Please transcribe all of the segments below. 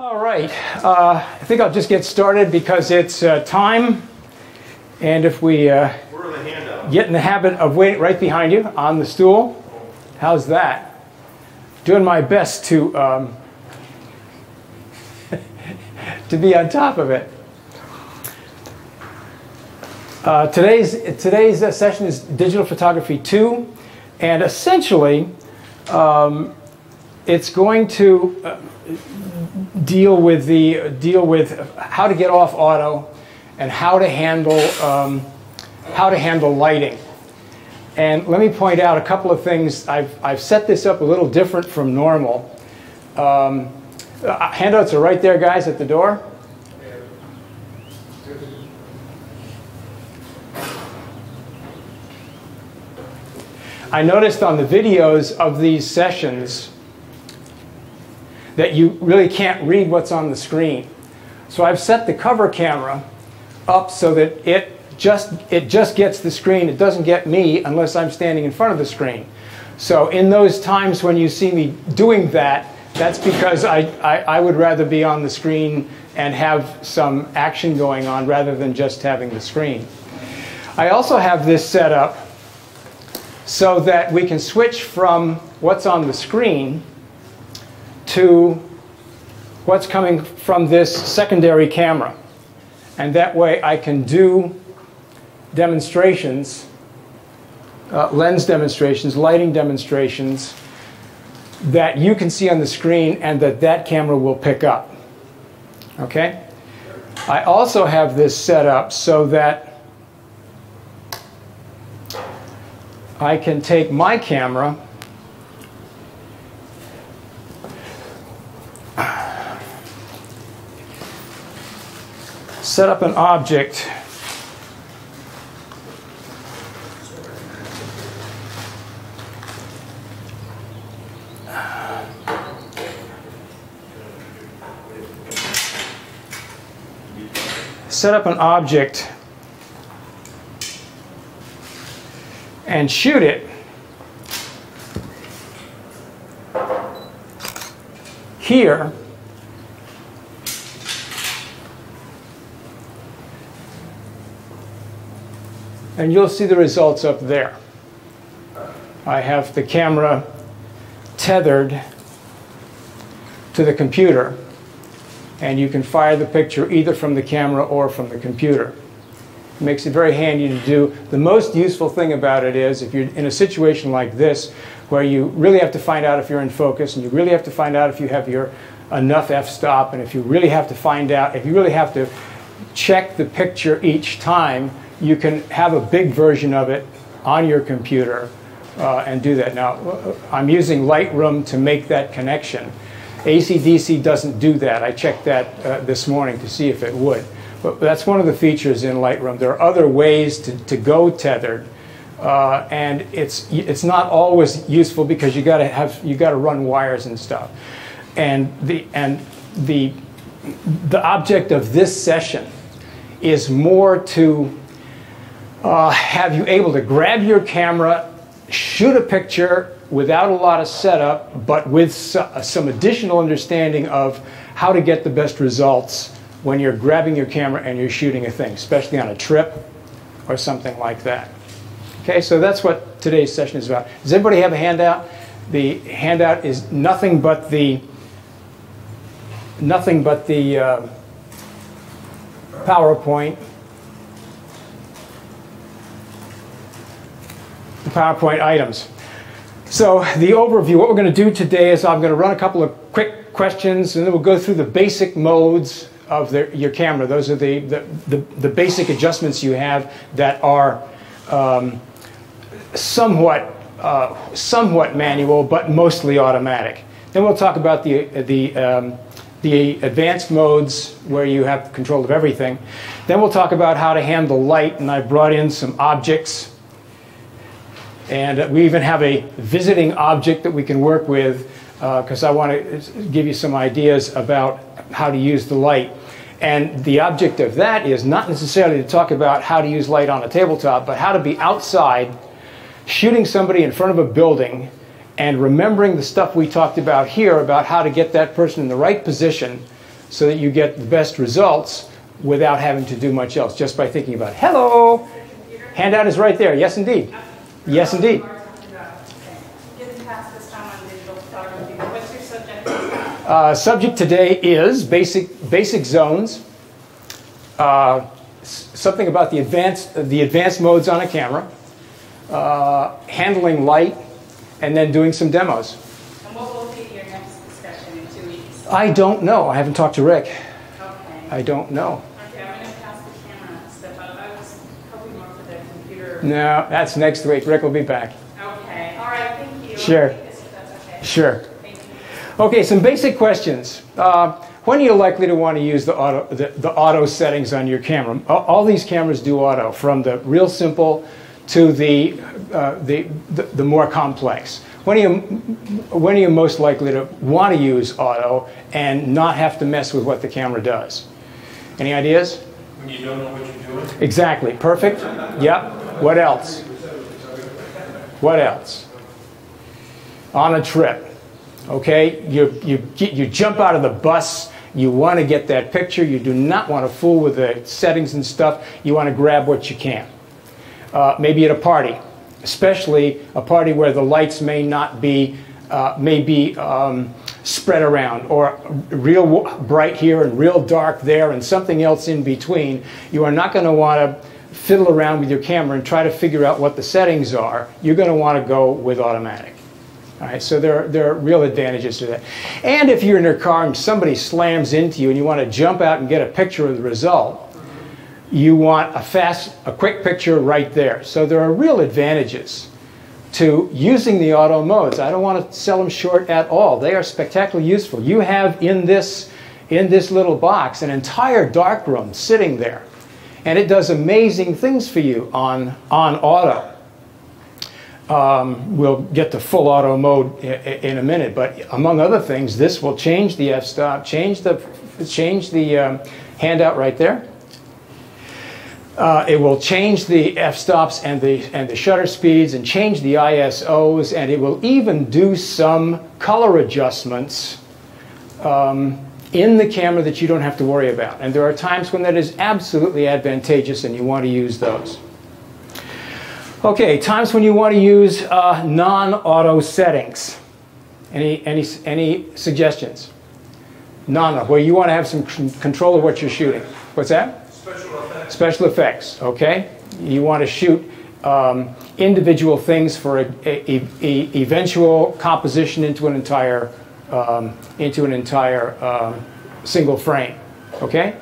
All right, I think I'll just get started because it's time, and if we get in the habit of waiting right behind you on the stool, how's that? Doing my best to to be on top of it. Today's session is Digital Photography 2, and essentially it's going to deal with how to get off auto and how to handle lighting. And let me point out a couple of things. I've set this up a little different from normal. Handouts are right there, guys, at the door. I noticed on the videos of these sessions that you really can't read what's on the screen. So I've set the cover camera up so that it just gets the screen. It doesn't get me unless I'm standing in front of the screen. So in those times when you see me doing that, that's because I would rather be on the screen and have some action going on rather than just having the screen. I also have this set up so that we can switch from what's on the screen to what's coming from this secondary camera. And that way I can do demonstrations, lens demonstrations, lighting demonstrations that you can see on the screen and that camera will pick up. Okay? I also have this set up so that I can take my camera set up an object and shoot it here and you'll see the results up there. I have the camera tethered to the computer, and you can fire the picture either from the camera or from the computer. It makes it very handy to do. The most useful thing about it is if you're in a situation like this where you really have to find out if you're in focus, and you really have to find out if you have your enough f-stop, and if you really have to find out, if you really have to check the picture each time, you can have a big version of it on your computer and do that. Now, I'm using Lightroom to make that connection. AC/DC doesn't do that. I checked that this morning to see if it would. But that's one of the features in Lightroom. There are other ways to go tethered, and it's not always useful because you got to run wires and stuff. And the object of this session is more to have you able to grab your camera, shoot a picture without a lot of setup, but with some additional understanding of how to get the best results when you're grabbing your camera and you're shooting a thing, especially on a trip or something like that. Okay, so that's what today's session is about. Does everybody have a handout? The handout is nothing but the PowerPoint. The PowerPoint items. So the overview, what we're going to do today is I'm going to run a couple of quick questions, and then we'll go through the basic modes of your camera. Those are the basic adjustments you have that are somewhat manual, but mostly automatic. Then we'll talk about the advanced modes where you have control of everything. Then we'll talk about how to handle light, and I brought in some objects. And we even have a visiting object that we can work with because I want to give you some ideas about how to use the light. And the object of that is not necessarily to talk about how to use light on a tabletop, but how to be outside shooting somebody in front of a building and remembering the stuff we talked about here about how to get that person in the right position so that you get the best results without having to do much else, just by thinking about it. Hello! Handout is right there. Yes, indeed. Yes, indeed. Subject today is basic zones, something about the advanced modes on a camera, handling light, and then doing some demos. And what will be your next discussion in 2 weeks? I don't know. I haven't talked to Rick. Okay. I don't know. Okay, I'm going to pass the camera stuff out. I was hoping more for the computer. No, that's next week. Rick will be back. Okay. All right. Thank you. Sure. That's okay. Sure. Thank you. Okay, some basic questions. When are you likely to want to use the auto settings on your camera? All these cameras do auto, from the real simple to the more complex. When are you most likely to want to use auto and not have to mess with what the camera does? Any ideas? When you don't know what you're doing? Exactly. Perfect. Yep. What else? What else? On a trip. Okay, you jump out of the bus, you want to get that picture, you do not want to fool with the settings and stuff, you want to grab what you can. Maybe at a party, especially a party where the lights may not be, spread around, or real bright here and real dark there and something else in between. You are not going to want to fiddle around with your camera and try to figure out what the settings are. You're going to want to go with automatic. All right, so there are real advantages to that. And if you're in your car and somebody slams into you and you want to jump out and get a picture of the result, you want a quick picture right there. So there are real advantages to using the auto modes. I don't want to sell them short at all. They are spectacularly useful. You have in this little box an entire darkroom sitting there, and it does amazing things for you on auto. We'll get to full auto mode in a minute, but among other things, this will change the f-stop, change the handout right there. It will change the f-stops and the shutter speeds, and change the ISOs, and it will even do some color adjustments in the camera that you don't have to worry about. And there are times when that is absolutely advantageous, and you want to use those. Okay, times when you want to use non-auto settings. Any suggestions? Non-auto, where you want to have some control of what you're shooting. What's that? Special effects. Special effects, okay. You want to shoot individual things for a eventual composition into an entire single frame, okay.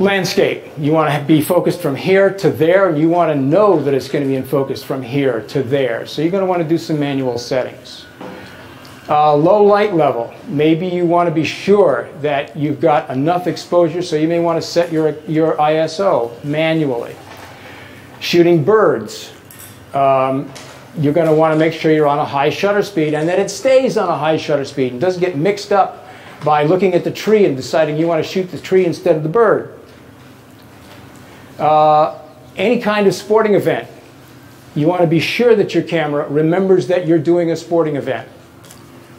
Landscape, you want to be focused from here to there, and you want to know that it's going to be in focus from here to there. So you're going to want to do some manual settings. Low light level, maybe you want to be sure that you've got enough exposure, so you may want to set your ISO manually. Shooting birds, you're going to want to make sure you're on a high shutter speed and that it stays on a high shutter speed and doesn't get mixed up by looking at the tree and deciding you want to shoot the tree instead of the bird. Any kind of sporting event, you want to be sure that your camera remembers that you're doing a sporting event.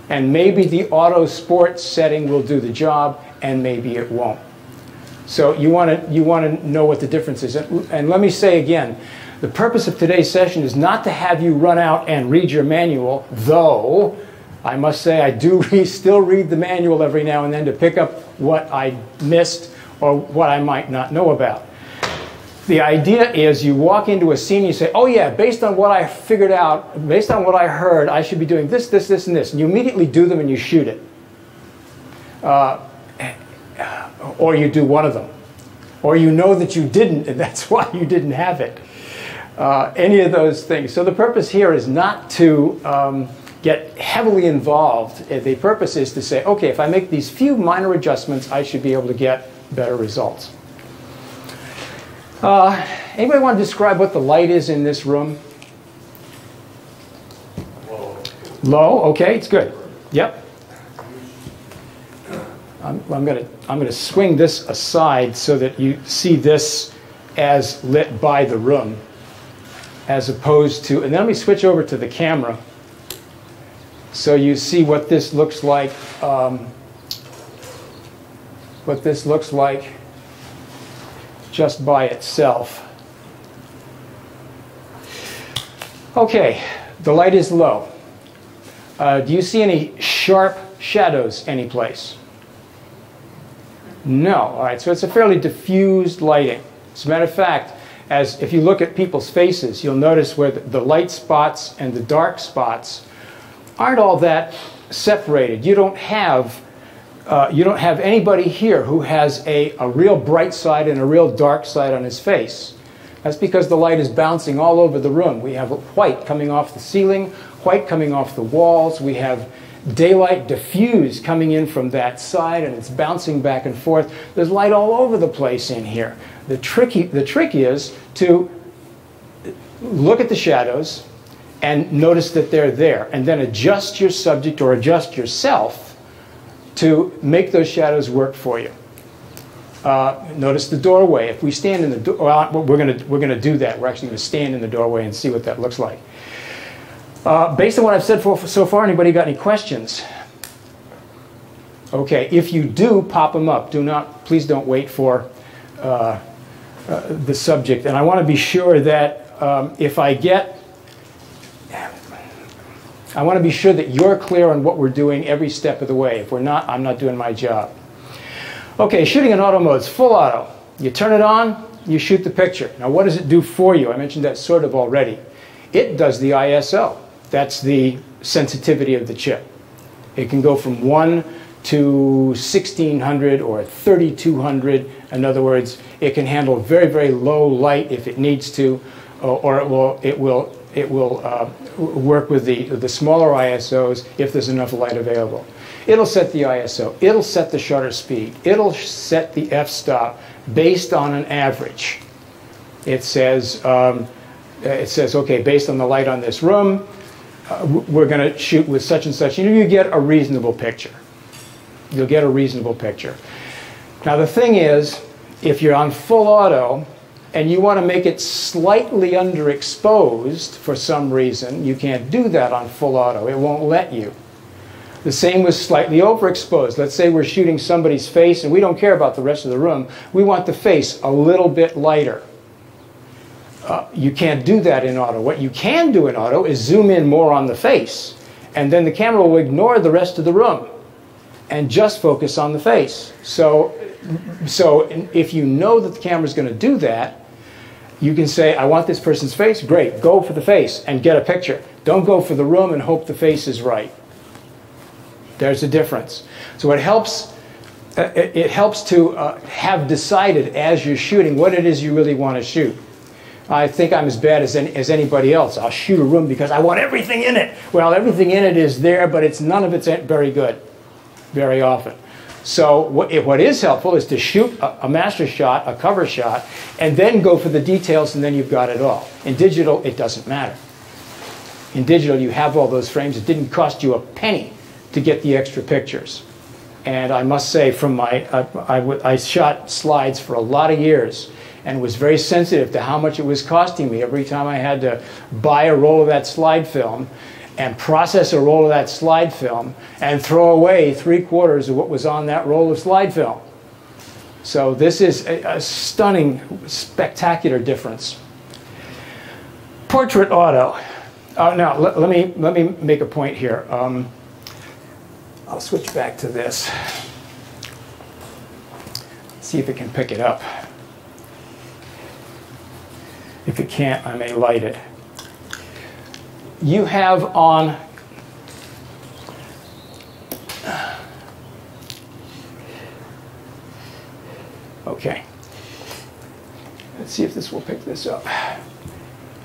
And maybe the auto sports setting will do the job, and maybe it won't. So you want to know what the difference is. And let me say again, the purpose of today's session is not to have you run out and read your manual, though I must say I do still read the manual every now and then to pick up what I missed or what I might not know about. The idea is you walk into a scene and you say, oh yeah, based on what I figured out, based on what I heard, I should be doing this, this, this, and this. And you immediately do them and you shoot it. Or you do one of them. Or you know that you didn't, and that's why you didn't have it. Any of those things. So the purpose here is not to get heavily involved. The purpose is to say, okay, if I make these few minor adjustments, I should be able to get better results. Anybody want to describe what the light is in this room? Low. Low, okay, it's good. Yep. I'm gonna swing this aside so that you see this as lit by the room, as opposed to, and then let me switch over to the camera so you see what this looks like what this looks like just by itself. Okay, the light is low. Do you see any sharp shadows anyplace? No. All right, so it's a fairly diffused lighting. As a matter of fact, if you look at people's faces, you'll notice where the light spots and the dark spots aren't all that separated. You don't have anybody here who has a real bright side and a real dark side on his face. That's because the light is bouncing all over the room. We have white coming off the ceiling, white coming off the walls. We have daylight diffused coming in from that side, and it's bouncing back and forth. There's light all over the place in here. The trick is to look at the shadows and notice that they're there, and then adjust your subject or adjust yourself to make those shadows work for you. Notice the doorway. If we stand in the door, well, we're going to do that. We're actually going to stand in the doorway and see what that looks like. Based on what I've said so far, anybody got any questions? Okay, if you do, pop them up. Please don't wait for the subject. And I want to be sure that I want to be sure that you're clear on what we're doing every step of the way. If we're not, I'm not doing my job. Okay, shooting in auto modes, full auto. You turn it on, you shoot the picture. Now what does it do for you? I mentioned that sort of already. It does the ISO. That's the sensitivity of the chip. It can go from 1 to 1600 or 3200. In other words, it can handle very, very low light if it needs to, or it will work with the smaller ISOs if there's enough light available. It'll set the ISO. It'll set the shutter speed. It'll set the f-stop based on an average. It says, okay, based on the light on this room, we're going to shoot with such and such. You get a reasonable picture. You'll get a reasonable picture. Now the thing is, if you're on full auto and you want to make it slightly underexposed for some reason, you can't do that on full auto. It won't let you. The same with slightly overexposed. Let's say we're shooting somebody's face and we don't care about the rest of the room. We want the face a little bit lighter. You can't do that in auto. What you can do in auto is zoom in more on the face, and then the camera will ignore the rest of the room and just focus on the face. So if you know that the camera is going to do that, you can say, I want this person's face. Great, go for the face and get a picture. Don't go for the room and hope the face is right. There's a difference. So it helps to have decided as you're shooting what it is you really want to shoot. I think I'm as bad as anybody else. I'll shoot a room because I want everything in it. Well, everything in it is there, but none of it's very good very often. So what is helpful is to shoot a master shot, a cover shot, and then go for the details, and then you've got it all. In digital, it doesn't matter. In digital, you have all those frames. It didn't cost you a penny to get the extra pictures. And I must say, from I shot slides for a lot of years and was very sensitive to how much it was costing me every time I had to buy a roll of that slide film and process a roll of that slide film and throw away 3/4 of what was on that roll of slide film. So this is a stunning, spectacular difference. Portrait auto. Now, let me make a point here. I'll switch back to this. See if it can pick it up. If it can't, I may light it. You have on okay. Let's see if this will pick this up.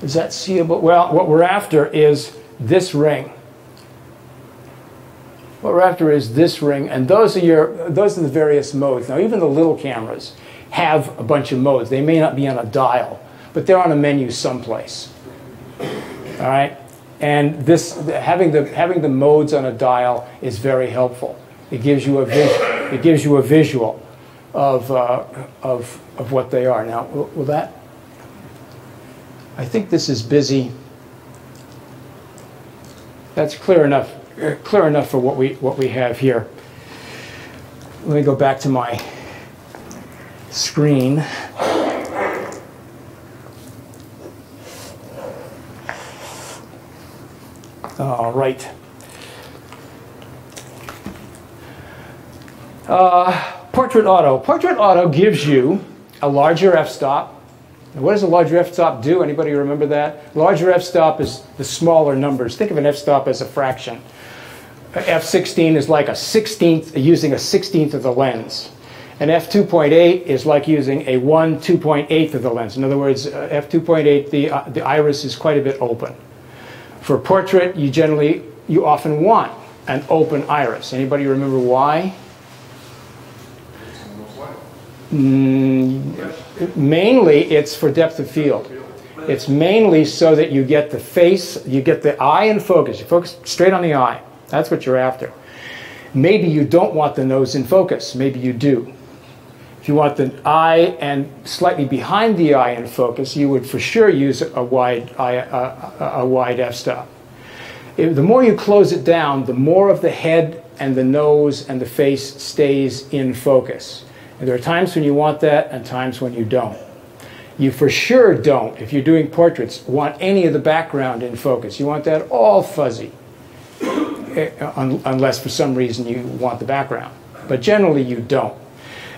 Is that seeable? Well, what we're after is this ring. What we're after is this ring, and those are the various modes. Now, even the little cameras have a bunch of modes. They may not be on a dial, but they're on a menu someplace. All right, and having the modes on a dial is very helpful. It gives you a visual of what they are. Now, will that? I think this is busy. That's clear enough for what we have here. Let me go back to my screen. All right. Portrait Auto. Portrait Auto gives you a larger f-stop. And what does a larger f-stop do? Anybody remember that? Larger f-stop is the smaller numbers. Think of an f-stop as a fraction. F16 is like a 16th, using a 16th of the lens. And f2.8 is like using a 2.8 of the lens. In other words, f2.8, the iris is quite a bit open. For portrait, you often want an open iris. Anybody remember why? Mainly, it's for depth of field. It's mainly so that you get the face, you get the eye in focus. You focus straight on the eye. That's what you're after. Maybe you don't want the nose in focus. Maybe you do. If you want the eye and slightly behind the eye in focus, you would for sure use a wide f-stop. The more you close it down, the more of the head and the nose and the face stays in focus. And there are times when you want that and times when you don't. You for sure don't, if you're doing portraits, want any of the background in focus. You want that all fuzzy, unless for some reason you want the background. But generally you don't.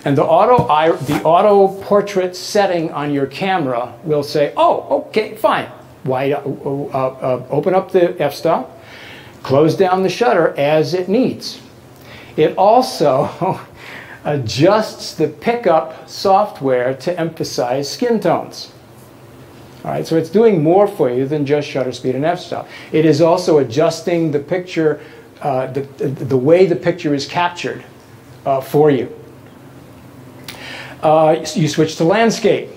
And the auto portrait setting on your camera will say, oh, okay, fine. Open up the f-stop, close down the shutter as it needs. It also adjusts the pickup software to emphasize skin tones. All right, so it's doing more for you than just shutter speed and f-stop. It is also adjusting the picture, the way the picture is captured for you. You switch to landscape.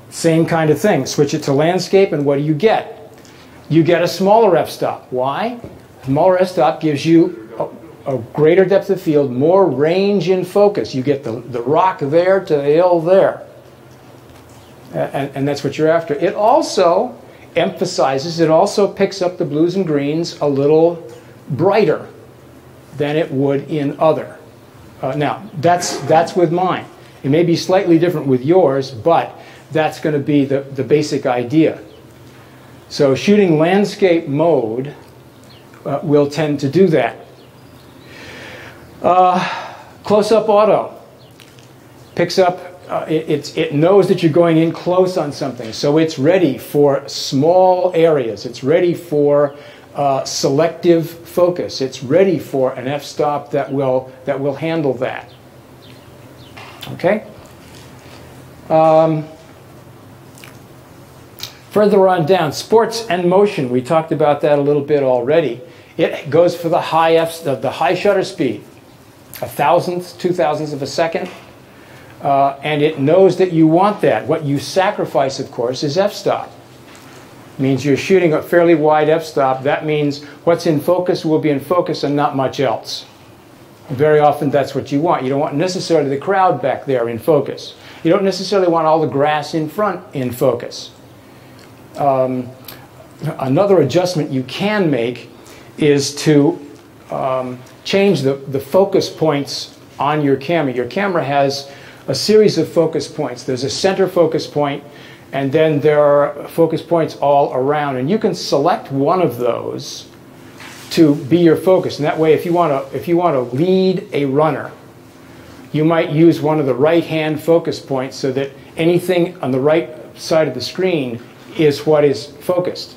Same kind of thing. Switch it to landscape, and what do you get? You get a smaller f-stop. Why? Smaller f-stop gives you a greater depth of field, more range in focus. You get the rock there to the hill there. And that's what you're after. It also emphasizes, it also picks up the blues and greens a little brighter than it would in other. Now, that's with mine. It may be slightly different with yours, but that's going to be the basic idea. So shooting landscape mode will tend to do that. Close-up auto picks up, it knows that you're going in close on something, so it's ready for small areas. It's ready for selective focus. It's ready for an f-stop that will handle that. Okay? Further on down, sports and motion. We talked about that a little bit already. It goes for the high shutter speed, 1,000th, 2,000ths of a second, and it knows that you want that. What you sacrifice, of course, is f-stop. Means you're shooting a fairly wide f-stop. That means what's in focus will be in focus and not much else. Very often that's what you want. You don't want necessarily the crowd back there in focus. You don't necessarily want all the grass in front in focus. Another adjustment you can make is to change the focus points on your camera. Your camera has a series of focus points. There's a center focus point, and then there are focus points all around. And you can select one of those to be your focus. And that way, if you want to lead a runner, you might use one of the right-hand focus points so that anything on the right side of the screen is what is focused.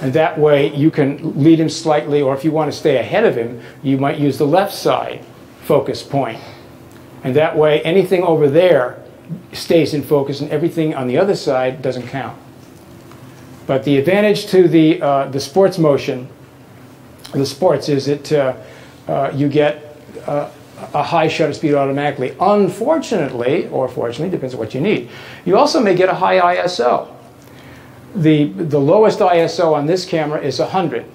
And that way you can lead him slightly, or if you want to stay ahead of him, you might use the left side focus point. And that way anything over there stays in focus and everything on the other side doesn't count. But the advantage to the sports motion, the sports, is that you get a high shutter speed automatically. Unfortunately, or fortunately, depends on what you need, you also may get a high ISO. The lowest ISO on this camera is 100.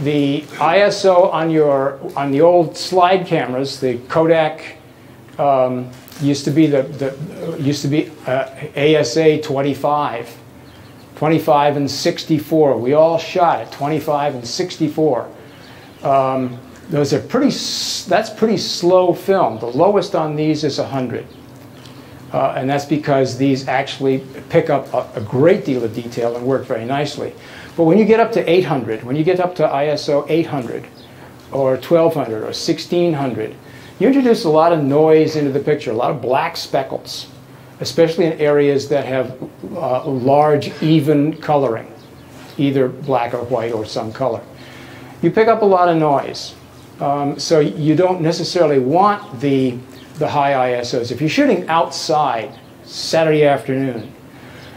The ISO on the old slide cameras, the Kodak, used to be ASA 25 and 64. We all shot at 25 and 64. Those are that's pretty slow film. The lowest on these is 100. And that's because these actually pick up a great deal of detail and work very nicely. But when you get up to 800, when you get up to ISO 800 or 1200 or 1600, you introduce a lot of noise into the picture, a lot of black speckles, especially in areas that have large, even coloring, either black or white or some color. You pick up a lot of noise. So you don't necessarily want the high ISOs. If you're shooting outside Saturday afternoon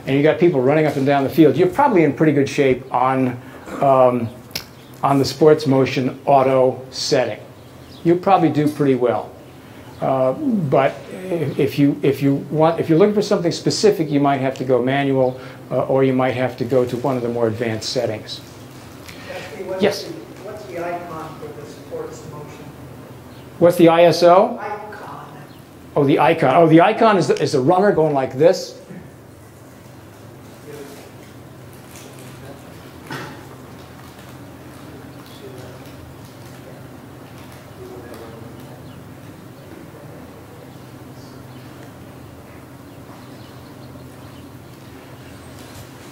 and you got people running up and down the field, you're probably in pretty good shape on the sports motion auto setting. You probably do pretty well. But if you're looking for something specific, you might have to go manual, or you might have to go to one of the more advanced settings. Yes. What's the icon for the sports motion? What's the ISO? Icon. Oh, the icon. Oh, the icon is the runner going like this.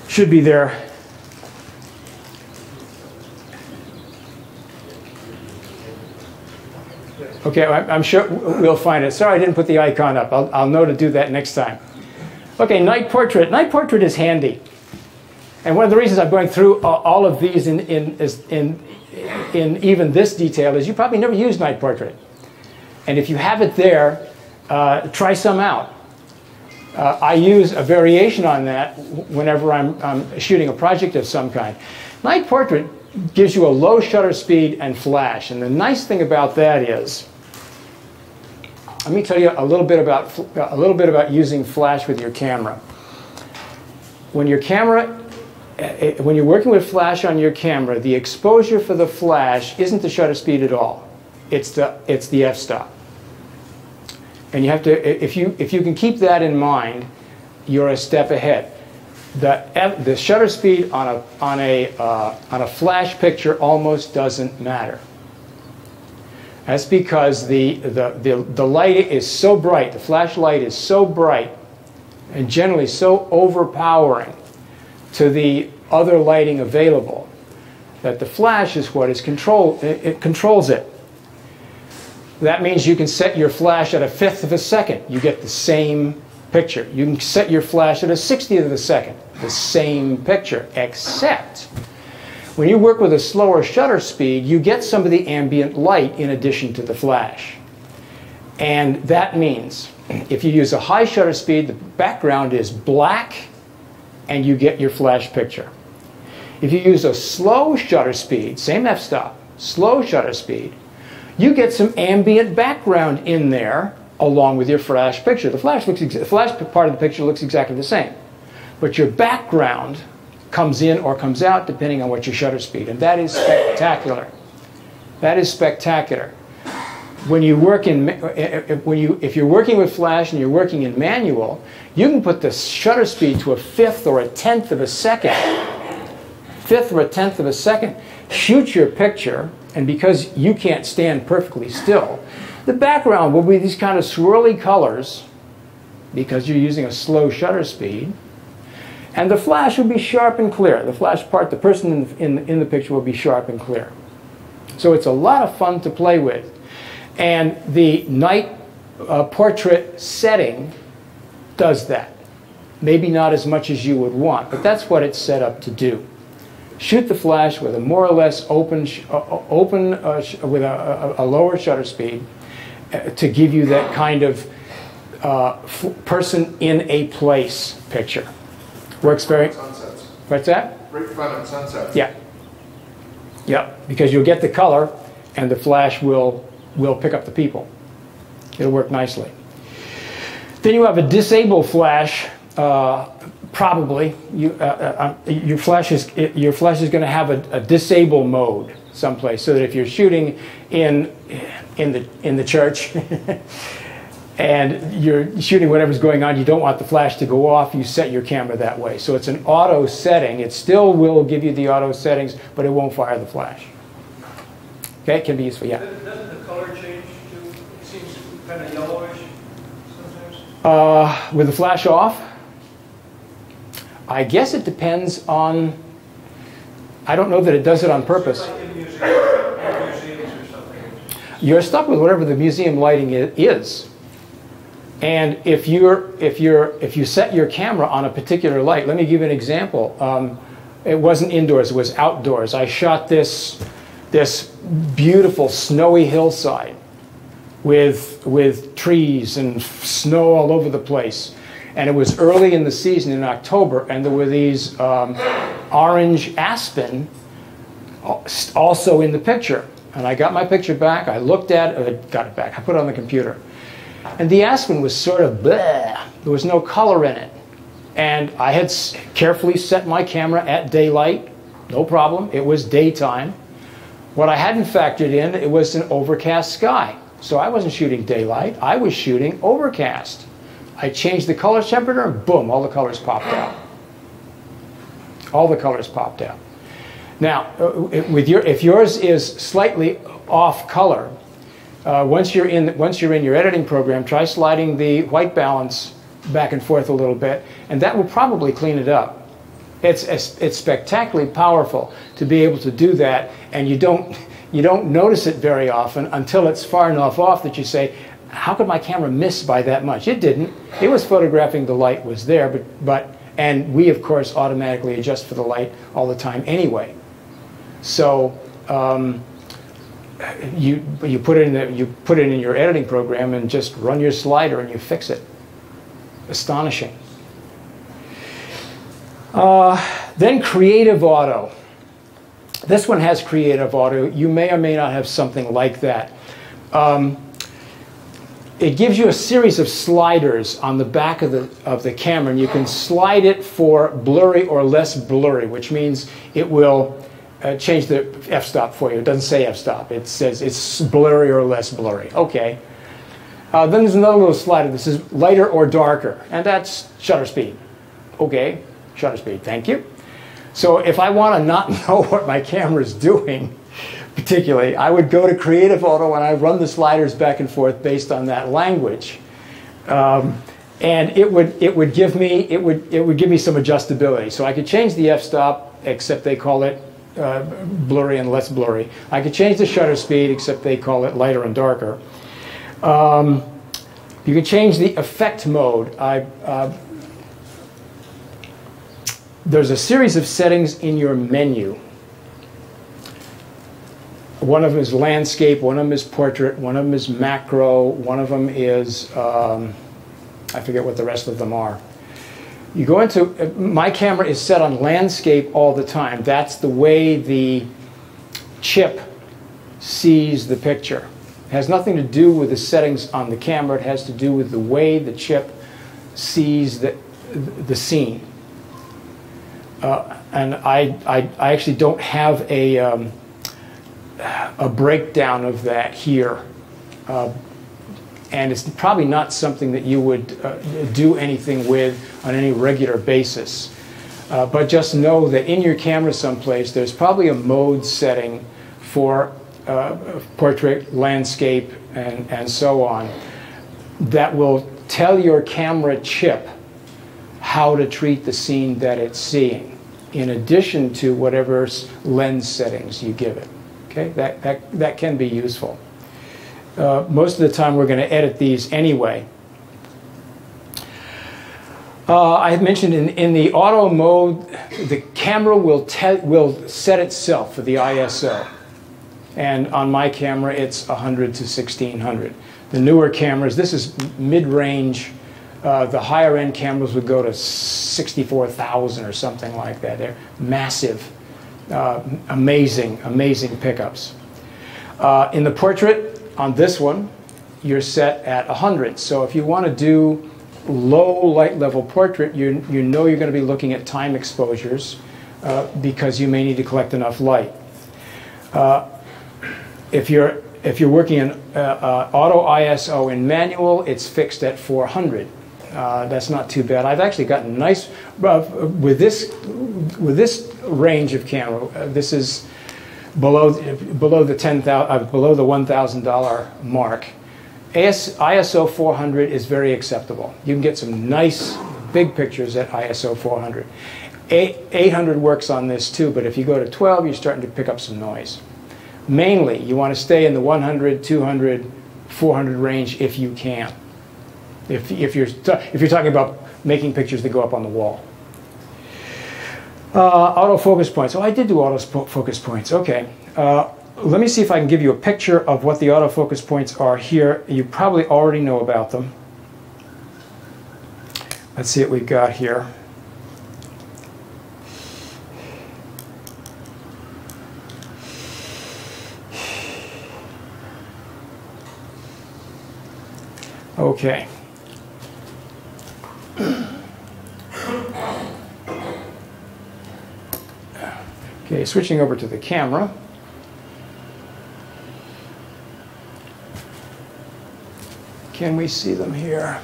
Should be there. Okay, I'm sure we'll find it. Sorry I didn't put the icon up. I'll know to do that next time. Okay, night portrait. Night portrait is handy. And one of the reasons I'm going through all of these in even this detail is you probably never used night portrait. And if you have it there, try some out. I use a variation on that whenever I'm shooting a project of some kind. Night portrait gives you a low shutter speed and flash. And the nice thing about that is, let me tell you a little bit about using flash with your camera. When you're working with flash on your camera, the exposure for the flash isn't the shutter speed at all. It's the f-stop. And you have to, if you can keep that in mind, you're a step ahead. The shutter speed on a flash picture almost doesn't matter. That's because the light is so bright, the flashlight is so bright, and generally so overpowering to the other lighting available, that the flash is what is it controls it. That means you can set your flash at 1/5 of a second. You get the same picture. You can set your flash at 1/60 of a second. The same picture, except when you work with a slower shutter speed, you get some of the ambient light in addition to the flash. And that means if you use a high shutter speed, the background is black and you get your flash picture. If you use a slow shutter speed, same f-stop, slow shutter speed, you get some ambient background in there along with your flash picture. The flash part of the picture looks exactly the same, but your background comes in or comes out depending on what your shutter speed, and that is spectacular. That is spectacular. When you work if you're working with flash and you're working in manual, you can put the shutter speed to 1/5 or 1/10 of a second. 1/5 or 1/10 of a second. Shoot your picture. And because you can't stand perfectly still, the background will be these kind of swirly colors because you're using a slow shutter speed. And the flash will be sharp and clear. The flash part, the person in the picture will be sharp and clear. So it's a lot of fun to play with. And the night portrait setting does that. Maybe not as much as you would want, but that's what it's set up to do. Shoot the flash with a more or less with a lower shutter speed to give you that kind of person in a place picture. Works very. Sunsets. What's that? Great fun at sunsets. Yeah. Yep. Because you'll get the color, and the flash will pick up the people. It'll work nicely. Then you have a disable flash. Probably your flash is going to have a disable mode someplace, so that if you're shooting in the church and you're shooting whatever's going on, you don't want the flash to go off, you set your camera that way. So it's an auto setting. It still will give you the auto settings, but it won't fire the flash. Okay, it can be useful. Yeah. Doesn't the color change too? It seems kind of yellowish sometimes. With the flash off, I guess it depends on, I don't know that it does it on purpose. Like in museums or something. You're stuck with whatever the museum lighting is. And if you set your camera on a particular light, let me give you an example. It wasn't indoors, it was outdoors. I shot this beautiful snowy hillside with trees and snow all over the place. And it was early in the season in October, and there were these orange aspen also in the picture. And I got my picture back, I looked at it, got it back, I put it on the computer. And the aspen was sort of bleh. There was no color in it. And I had carefully set my camera at daylight, no problem, it was daytime. What I hadn't factored in, it was an overcast sky. So I wasn't shooting daylight, I was shooting overcast. I changed the color temperature, and boom, all the colors popped out. All the colors popped out. Now, if yours is slightly off color, once you're in your editing program, try sliding the white balance back and forth a little bit, and that will probably clean it up. It's spectacularly powerful to be able to do that, and you don't notice it very often until it's far enough off that you say, how could my camera miss by that much? It didn't. It was photographing the light was there, and we of course automatically adjust for the light all the time anyway. So you put it in your editing program and just run your slider and you fix it. Astonishing. Then Creative Auto. This one has Creative Auto. You may or may not have something like that. It gives you a series of sliders on the back of the camera, and you can slide it for blurry or less blurry, which means it will change the f-stop for you. It doesn't say f-stop. It says it's blurry or less blurry. Okay. Then there's another little slider. This is lighter or darker, and that's shutter speed. Okay, shutter speed. Thank you. So if I want to not know what my camera is doing, particularly, I would go to Creative Auto and I run the sliders back and forth based on that language, and it would give me some adjustability. So I could change the f-stop, except they call it blurry and less blurry. I could change the shutter speed, except they call it lighter and darker. You can change the effect mode. There's a series of settings in your menu. One of them is landscape, one of them is portrait, one of them is macro, one of them is, I forget what the rest of them are. You go into, my camera is set on landscape all the time. That's the way the chip sees the picture. It has nothing to do with the settings on the camera. It has to do with the way the chip sees the scene. And I actually don't have a breakdown of that here. And it's probably not something that you would do anything with on any regular basis. But just know that in your camera someplace, there's probably a mode setting for portrait, landscape, and so on, that will tell your camera chip how to treat the scene that it's seeing, in addition to whatever lens settings you give it. Okay, that can be useful. Most of the time we're going to edit these anyway. I had mentioned in the auto mode, the camera will set itself for the ISO. And on my camera, it's 100 to 1600. The newer cameras, this is mid-range. The higher-end cameras would go to 64,000 or something like that. They're massive, amazing, amazing pickups. In the portrait, on this one, you're set at 100. So if you want to do low light level portrait, you know you're going to be looking at time exposures because you may need to collect enough light. If you're working in auto ISO in manual, it's fixed at 400. That's not too bad. I've actually gotten nice with this range of camera. This is below the $1,000 mark. ISO 400 is very acceptable. You can get some nice big pictures at ISO 400. 800 works on this too, but if you go to 12, you're starting to pick up some noise. Mainly, you want to stay in the 100, 200, 400 range if you can. If you're talking about making pictures that go up on the wall. Autofocus points. Oh, I did do autofocus points. Okay. Let me see if I can give you a picture of what the autofocus points are here. You probably already know about them. Let's see what we've got here. Okay. Okay, switching over to the camera. Can we see them here?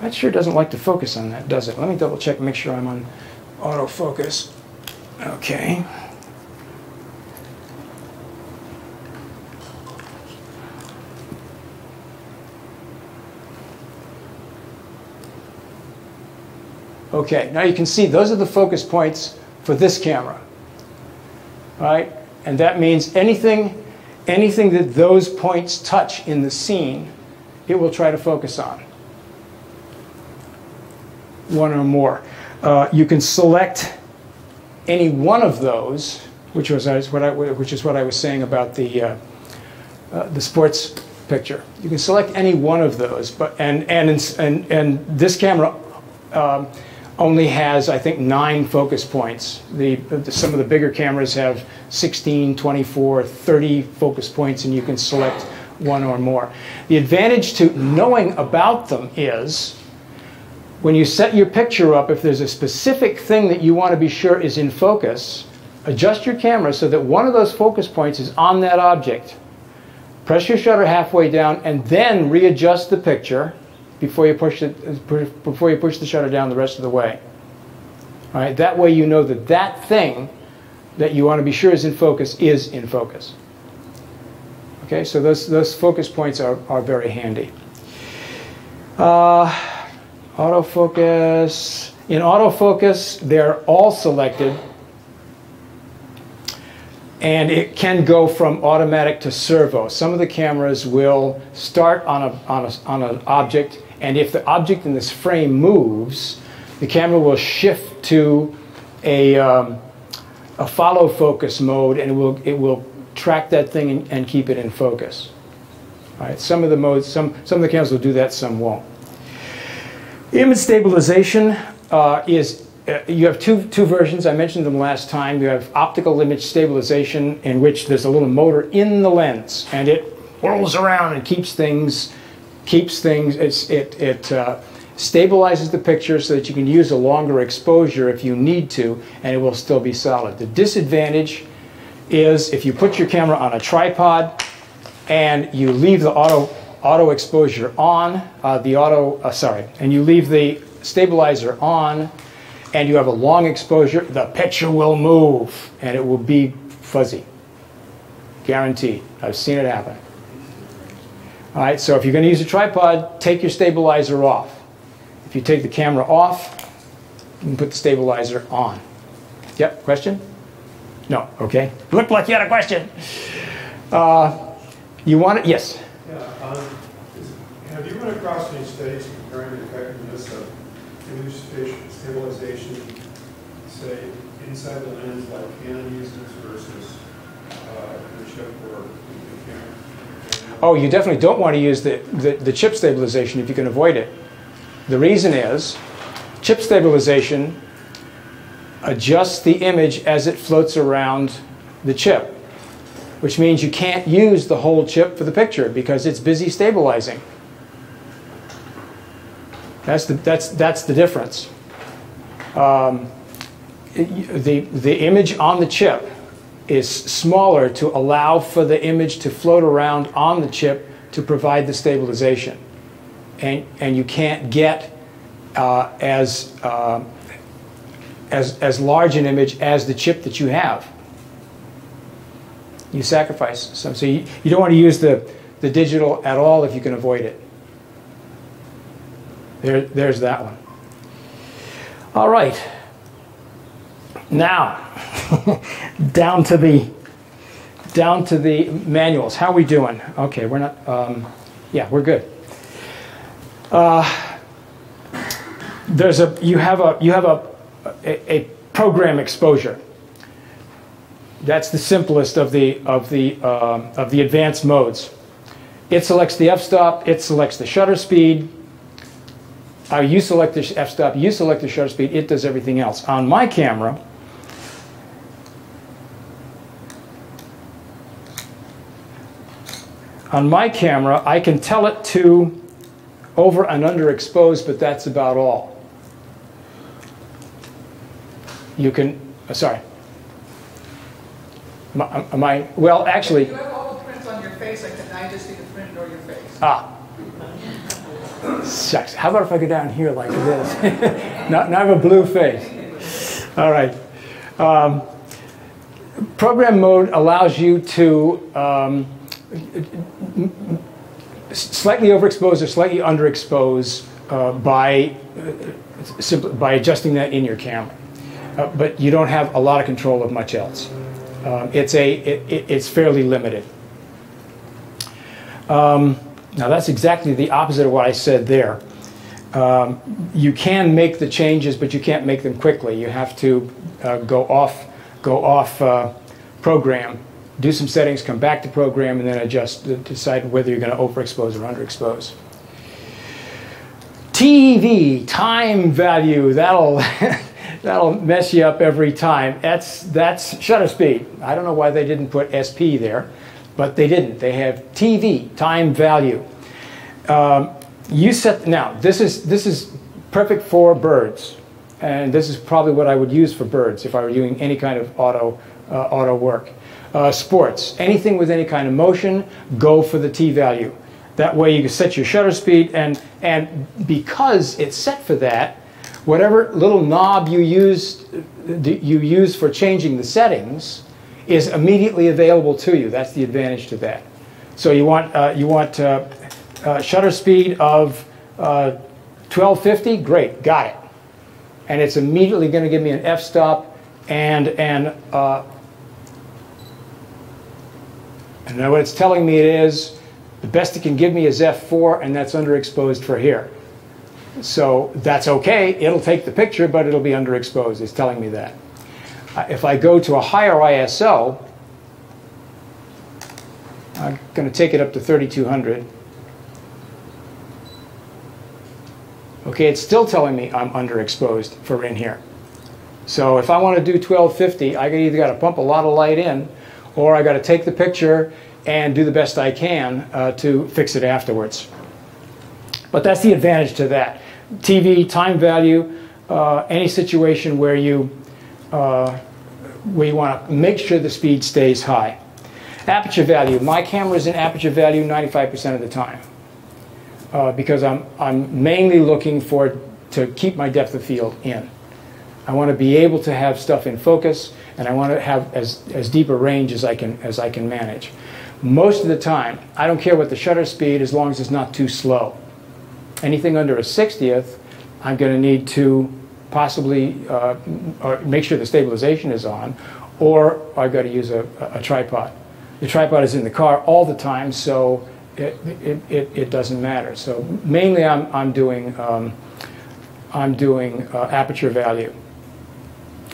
That sure doesn't like to focus on that, does it? Let me double check and make sure I'm on autofocus. Okay. Okay, now you can see those are the focus points for this camera. All right? And that means anything that those points touch in the scene, it will try to focus on. One or more. You can select any one of those, which is what I was saying about the sports picture. You can select any one of those, but and this camera only has, I think, 9 focus points. Some of the bigger cameras have 16, 24, 30 focus points, and you can select one or more. The advantage to knowing about them is when you set your picture up, if there's a specific thing that you want to be sure is in focus, adjust your camera so that one of those focus points is on that object. Press your shutter halfway down and then readjust the picture before you push the shutter down the rest of the way. All right? That way you know that that thing that you want to be sure is in focus is in focus. Okay, so those focus points are very handy. Autofocus. In autofocus, they're all selected, and it can go from automatic to servo. Some of the cameras will start on an object, and if the object in this frame moves, the camera will shift to a follow focus mode, and it will track that thing and keep it in focus. All right. Some of the modes, some of the cameras will do that, some won't. Image stabilization is you have two versions. I mentioned them last time. You have optical image stabilization, in which there's a little motor in the lens, and it whirls around and keeps things. It stabilizes the picture so that you can use a longer exposure if you need to, and it will still be solid. The disadvantage is if you put your camera on a tripod and you leave the auto exposure on, and you leave the stabilizer on, and you have a long exposure, the picture will move and it will be fuzzy. Guaranteed. I've seen it happen. All right, so if you're going to use a tripod, take your stabilizer off. If you take the camera off, you can put the stabilizer on. Yep, question? No, okay. Looked like you had a question. You want it? Yes. Yeah, have you run across any studies comparing the effectiveness of image stabilization, say, inside the lens like Canon uses versus the chip or the camera? Oh, you definitely don't want to use the chip stabilization if you can avoid it. The reason is chip stabilization adjusts the image as it floats around the chip, which means you can't use the whole chip for the picture because it's busy stabilizing. That's the difference. The image on the chip is smaller to allow for the image to float around on the chip to provide the stabilization, and you can't get as large an image as the chip that you have. You sacrifice some. So you don't want to use the the digital at all if you can avoid it. There's that one. All right. Now, down to the manuals. How are we doing? Okay, we're not. Yeah, we're good. You have a program exposure. That's the simplest of the advanced modes. It selects the f-stop. It selects the shutter speed. You select the f-stop. You select the shutter speed. It does everything else. On my camera, I can tell it to over and underexpose, but that's about all. You can. Sorry. Well, actually. You have all the prints on your face. I just see the print or your face. Ah. Shucks. How about if I go down here like this? now I have a blue face. All right. Program mode allows you to slightly overexpose or slightly underexpose simply by adjusting that in your camera. But you don't have a lot of control of much else. It's fairly limited. Now that's exactly the opposite of what I said there. You can make the changes, but you can't make them quickly. You have to go off program, do some settings, come back to program, and then decide whether you're going to overexpose or underexpose. TV, time value, that'll mess you up every time. That's shutter speed. I don't know why they didn't put SP there, but they didn't. They have TV, time value. Now this is perfect for birds, and this is probably what I would use for birds if I were doing any kind of auto work. Sports, anything with any kind of motion, go for the T value. That way you can set your shutter speed, and because it's set for that, whatever little knob you use for changing the settings is immediately available to you. That's the advantage to that. So you want shutter speed of 1250, great, got it. And it's immediately going to give me an f-stop and now what it's telling me is the best it can give me is f4, and that's underexposed for here. So that's okay. It'll take the picture, but it'll be underexposed. It's telling me that. If I go to a higher ISO, I'm going to take it up to 3200. Okay, it's still telling me I'm underexposed for in here. So if I want to do 1250, I either got to pump a lot of light in, or I got to take the picture and do the best I can to fix it afterwards. But that's the advantage to that. TV, time value, any situation where you want to make sure the speed stays high. Aperture value. My camera is in aperture value 95% of the time because I'm mainly looking to keep my depth of field in. I want to be able to have stuff in focus, and I want to have as deep a range as I can manage. Most of the time, I don't care what the shutter speed as long as it's not too slow. Anything under a 60th, I'm going to need to possibly or make sure the stabilization is on, or I've got to use a tripod. The tripod is in the car all the time, so it doesn't matter. So mainly I'm doing aperture value.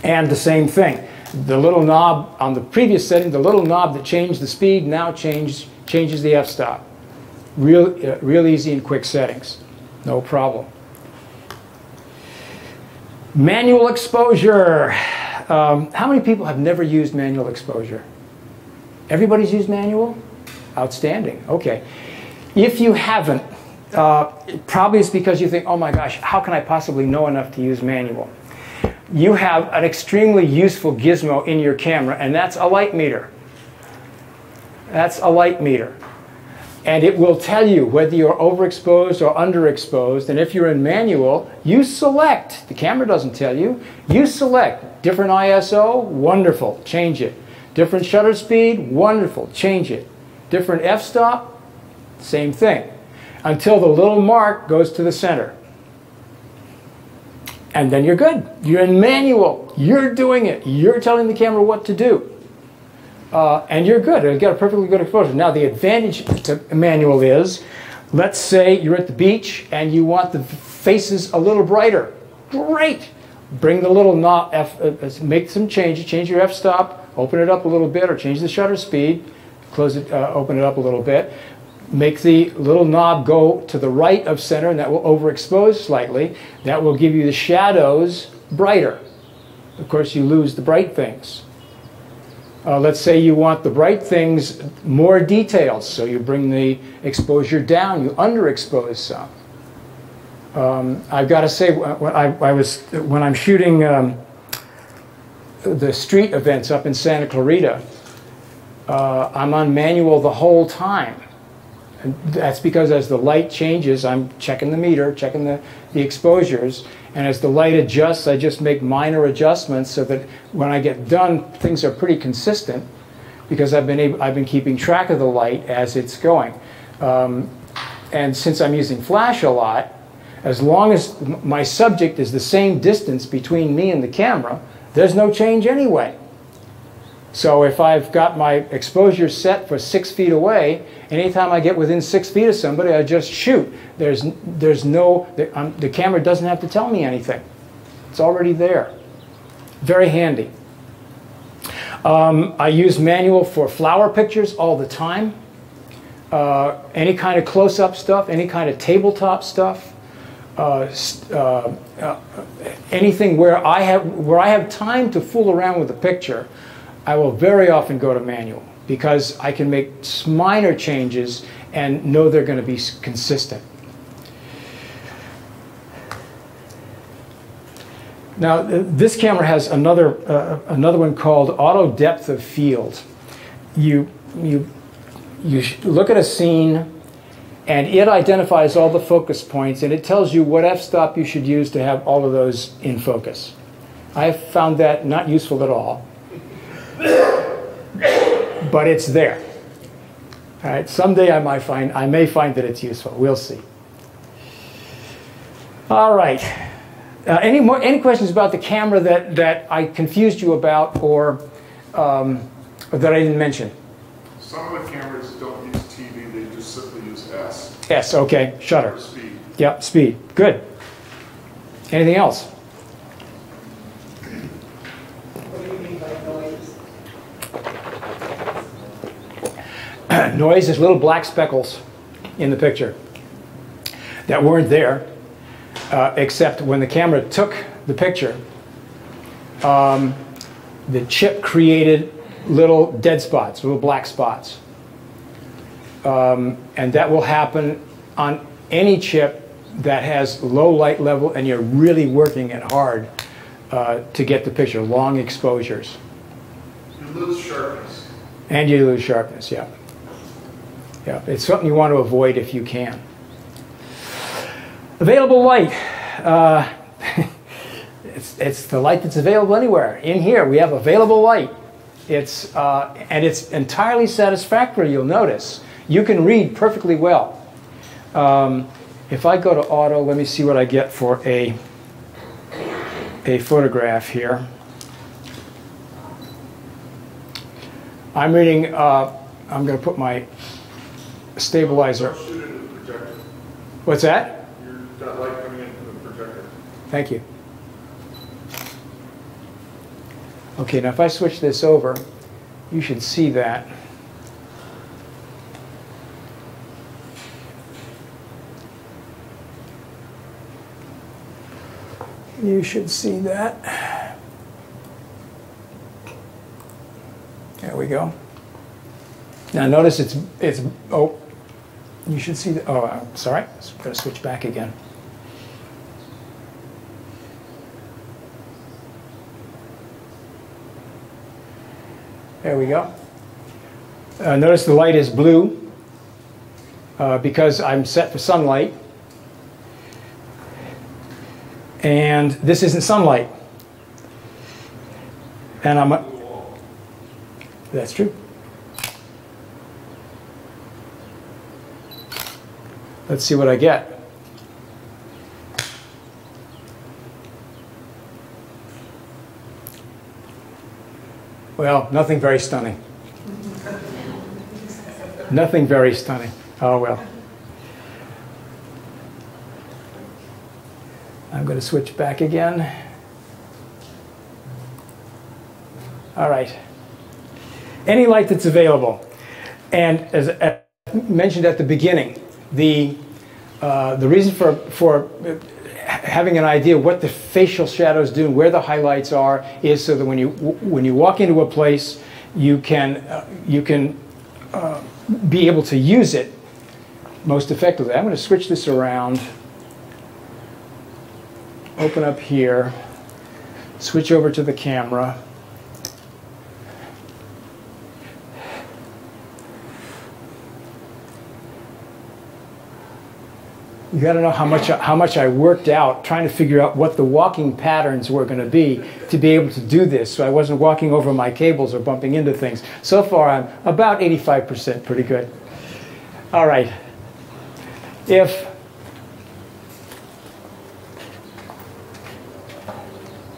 And the same thing. The little knob on the previous setting, the little knob that changed the speed now changes the f-stop. Real easy and quick settings. No problem. Manual exposure. How many people have never used manual exposure? Everybody's used manual? Outstanding. Okay. If you haven't, probably it's because you think, oh my gosh, how can I possibly know enough to use manual? You have an extremely useful gizmo in your camera, and that's a light meter. That's a light meter. And it will tell you whether you're overexposed or underexposed. And if you're in manual, you select. The camera doesn't tell you. You select. Different ISO, wonderful, change it. Different shutter speed, wonderful, change it. Different f-stop, Same thing. Until the little mark goes to the center. And then you're good. You're in manual. You're doing it. You're telling the camera what to do. And you're good. You've got a perfectly good exposure. Now, the advantage to manual is, let's say you're at the beach and you want the faces a little brighter. Great. Bring the little knob, make some changes. Change your f-stop, open it up a little bit, or change the shutter speed. Close it, open it up a little bit. Make the little knob go to the right of center, and that will overexpose slightly. That will give you the shadows brighter. Of course, you lose the bright things. Let's say you want the bright things more details, so you bring the exposure down, you underexpose some. I've got to say, when I'm shooting the street events up in Santa Clarita, I'm on manual the whole time. And that's because as the light changes, I'm checking the meter, checking the exposures, and as the light adjusts, I just make minor adjustments so that when I get done, things are pretty consistent because I've been keeping track of the light as it's going. And since I'm using flash a lot, as long as my subject is the same distance between me and the camera, there's no change anyway. So if I've got my exposure set for 6 feet away, anytime I get within 6 feet of somebody, I just shoot. The camera doesn't have to tell me anything. It's already there. Very handy. I use manual for flower pictures all the time. Any kind of close-up stuff, any kind of tabletop stuff. Anything where I have time to fool around with the picture, I will very often go to manual because I can make minor changes and know they're going to be consistent. Now, this camera has another one called auto depth of field. You look at a scene, and it identifies all the focus points, and it tells you what f-stop you should use to have all of those in focus. I have found that not useful at all, but it's there. All right, someday I may find that it's useful. We'll see. All right. Any questions about the camera that I confused you about or that I didn't mention? Some of the cameras don't use TV, they just simply use S. S, okay, shutter. Or speed. Yep, speed. Good. Anything else? What do you mean by noise? Noise is little black speckles in the picture that weren't there, except when the camera took the picture, the chip created little dead spots, little black spots. And that will happen on any chip that has low light level and you're really working it hard to get the picture, long exposures. You lose sharpness. And you lose sharpness, yeah. Yeah, it's something you want to avoid if you can. Available light. It's the light that's available anywhere. In here, we have available light. And it's entirely satisfactory, you'll notice. You can read perfectly well. If I go to auto, let me see what I get for a photograph here. I'm reading, I'm going to put my stabilizer. Don't shoot into the projector. What's that? You've got light coming in from the projector. Thank you. Okay, now if I switch this over, you should see that. You should see that. There we go. Now notice it's oh, you should see the, oh, I'm sorry, I'm going to switch back again. There we go. Notice the light is blue because I'm set for sunlight. And this isn't sunlight. And that's true. Let's see what I get. Well, nothing very stunning. Nothing very stunning. Oh well. I'm going to switch back again. All right. Any light that's available. And as I mentioned at the beginning, the reason for having an idea what the facial shadows do and where the highlights are is so that when you walk into a place, you can be able to use it most effectively. I'm going to switch this around. Open up here. Switch over to the camera. You got to know how much I worked out trying to figure out what the walking patterns were going to be able to do this, so I wasn't walking over my cables or bumping into things. So far, I'm about 85% pretty good. All right.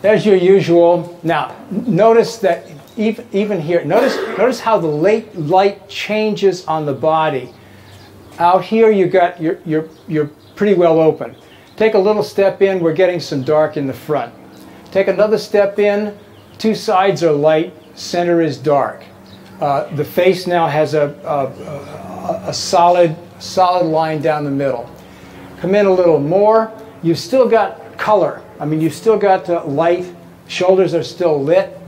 There's your usual. Now, notice that even here, notice how the light changes on the body. Out here, you got you're pretty well open. Take a little step in, we're getting some dark in the front. Take another step in, two sides are light, center is dark. The face now has a solid line down the middle. Come in a little more, you've still got color. I mean, you've still got light, shoulders are still lit.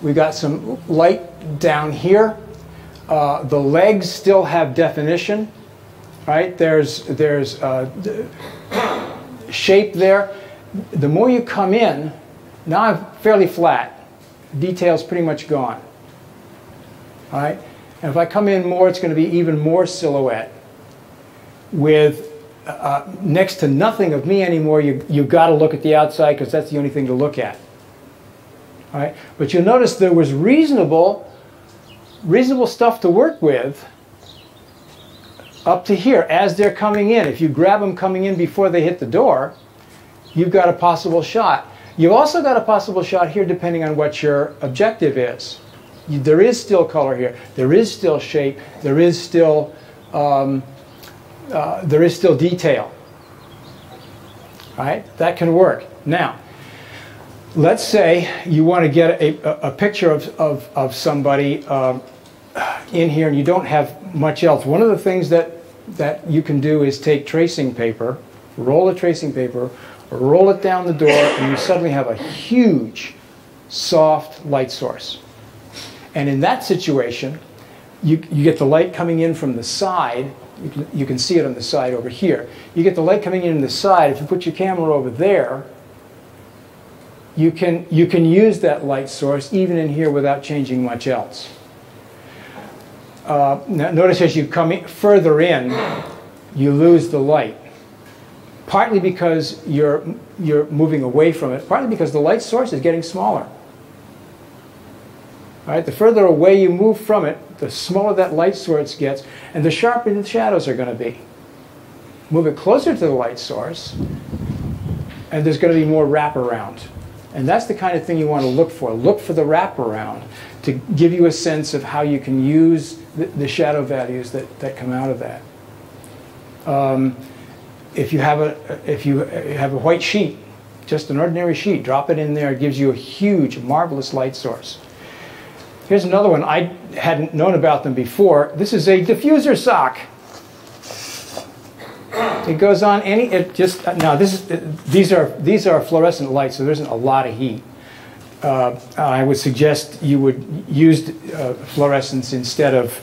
We've got some light down here. The legs still have definition, right? There's shape there. The more you come in, now I'm fairly flat. Detail's pretty much gone. All right? And if I come in more, it's going to be even more silhouette. With next to nothing of me anymore, you've got to look at the outside because that's the only thing to look at. All right? But you'll notice there was reasonable stuff to work with up to here as they're coming in. If you grab them coming in before they hit the door, you've got a possible shot. You've also got a possible shot here depending on what your objective is. There is still color here. There is still shape. There is still detail. All right? That can work. Now, let's say you want to get a picture of somebody in here and you don't have much else. One of the things that you can do is take tracing paper, roll the tracing paper, roll it down the door, and you suddenly have a huge, soft light source. And in that situation, you get the light coming in from the side. You can see it on the side over here. You get the light coming in the side. If you put your camera over there, you can use that light source even in here without changing much else. Now notice as you come further in, you lose the light. Partly because you're moving away from it, partly because the light source is getting smaller. All right, the further away you move from it, the smaller that light source gets, and the sharper the shadows are going to be. Move it closer to the light source, and there's going to be more wraparound. And that's the kind of thing you want to look for. Look for the wraparound to give you a sense of how you can use the shadow values that come out of that. If you have a white sheet, just an ordinary sheet, drop it in there. It gives you a huge, marvelous light source. Here's another one. I hadn't known about them before. This is a diffuser sock. It goes on these are fluorescent lights, so there isn't a lot of heat. I would suggest you would use fluorescence instead of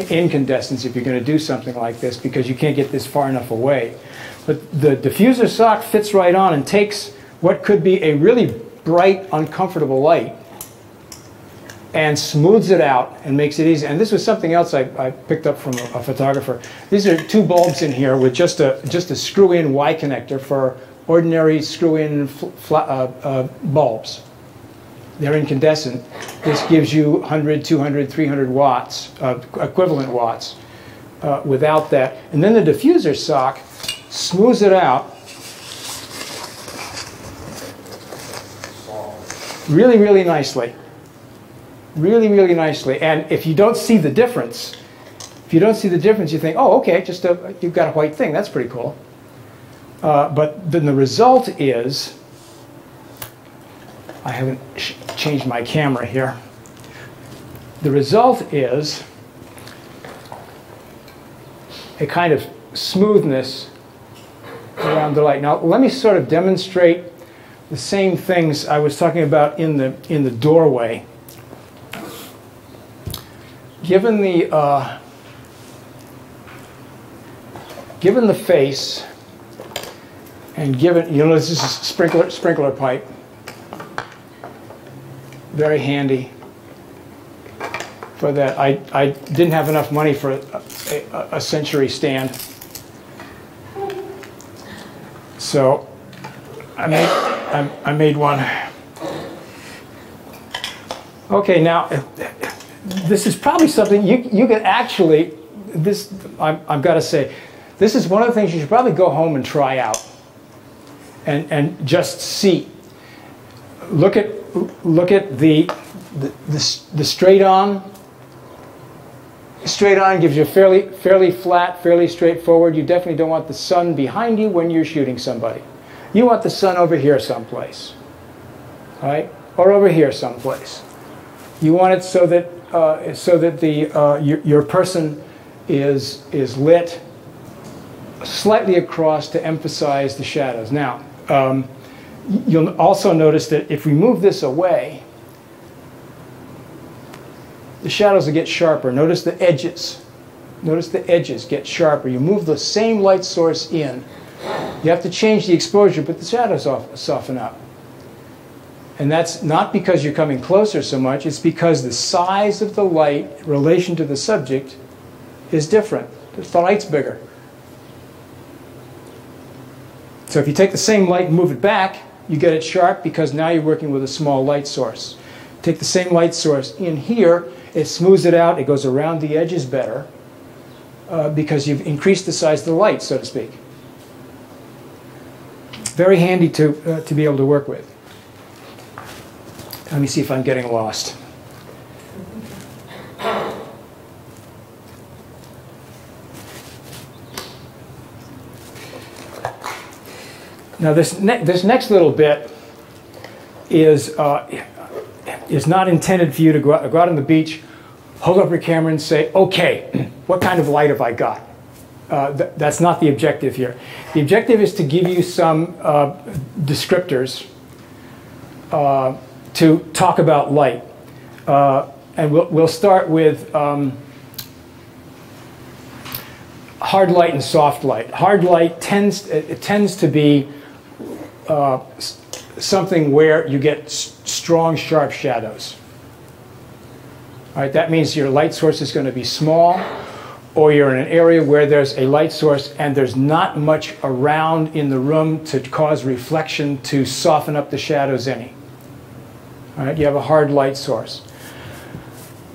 incandescence if you're going to do something like this, because you can't get this far enough away. But the diffuser sock fits right on and takes what could be a really bright, uncomfortable light and smooths it out and makes it easy. And this was something else I picked up from a photographer. These are two bulbs in here with just a screw-in Y connector for ordinary screw-in bulbs. They're incandescent. This gives you 100, 200, 300 watts, equivalent watts. without that. And then the diffuser sock smooths it out really, really nicely. Really, really nicely. And if you don't see the difference, you think, oh, okay, you've got a white thing. That's pretty cool. But then the result is, I haven't changed my camera here. The result is a kind of smoothness around the light. Now, let me sort of demonstrate the same things I was talking about in the doorway. Given the face, and given, you know, this is a sprinkler pipe, very handy for that. I didn't have enough money for a Century stand, so I made one. Okay, now this is probably something you can actually. I've got to say, this is one of the things you should probably go home and try out, and just see. Look at the straight on. Straight on gives you fairly flat, fairly straightforward. You definitely don't want the sun behind you when you're shooting somebody. You want the sun over here someplace, right? Or over here someplace. You want it so that your person is lit slightly across to emphasize the shadows. Now, you'll also notice that if we move this away, the shadows will get sharper. Notice the edges. Notice the edges get sharper. You move the same light source in. You have to change the exposure, but the shadows soften up. And that's not because you're coming closer so much. It's because the size of the light in relation to the subject is different. The light's bigger. So if you take the same light and move it back, you get it sharp because now you're working with a small light source. Take the same light source in here, it smooths it out, it goes around the edges better because you've increased the size of the light, so to speak. Very handy to be able to work with. Let me see if I'm getting lost. Now this next little bit is not intended for you to go out on the beach, hold up your camera and say, okay, what kind of light have I got? That's not the objective here. The objective is to give you some descriptors to talk about light. And we'll start with hard light and soft light. Hard light tends to be something where you get strong, sharp shadows. All right, that means your light source is going to be small, or you're in an area where there's a light source and there's not much around in the room to cause reflection to soften up the shadows any. All right, you have a hard light source.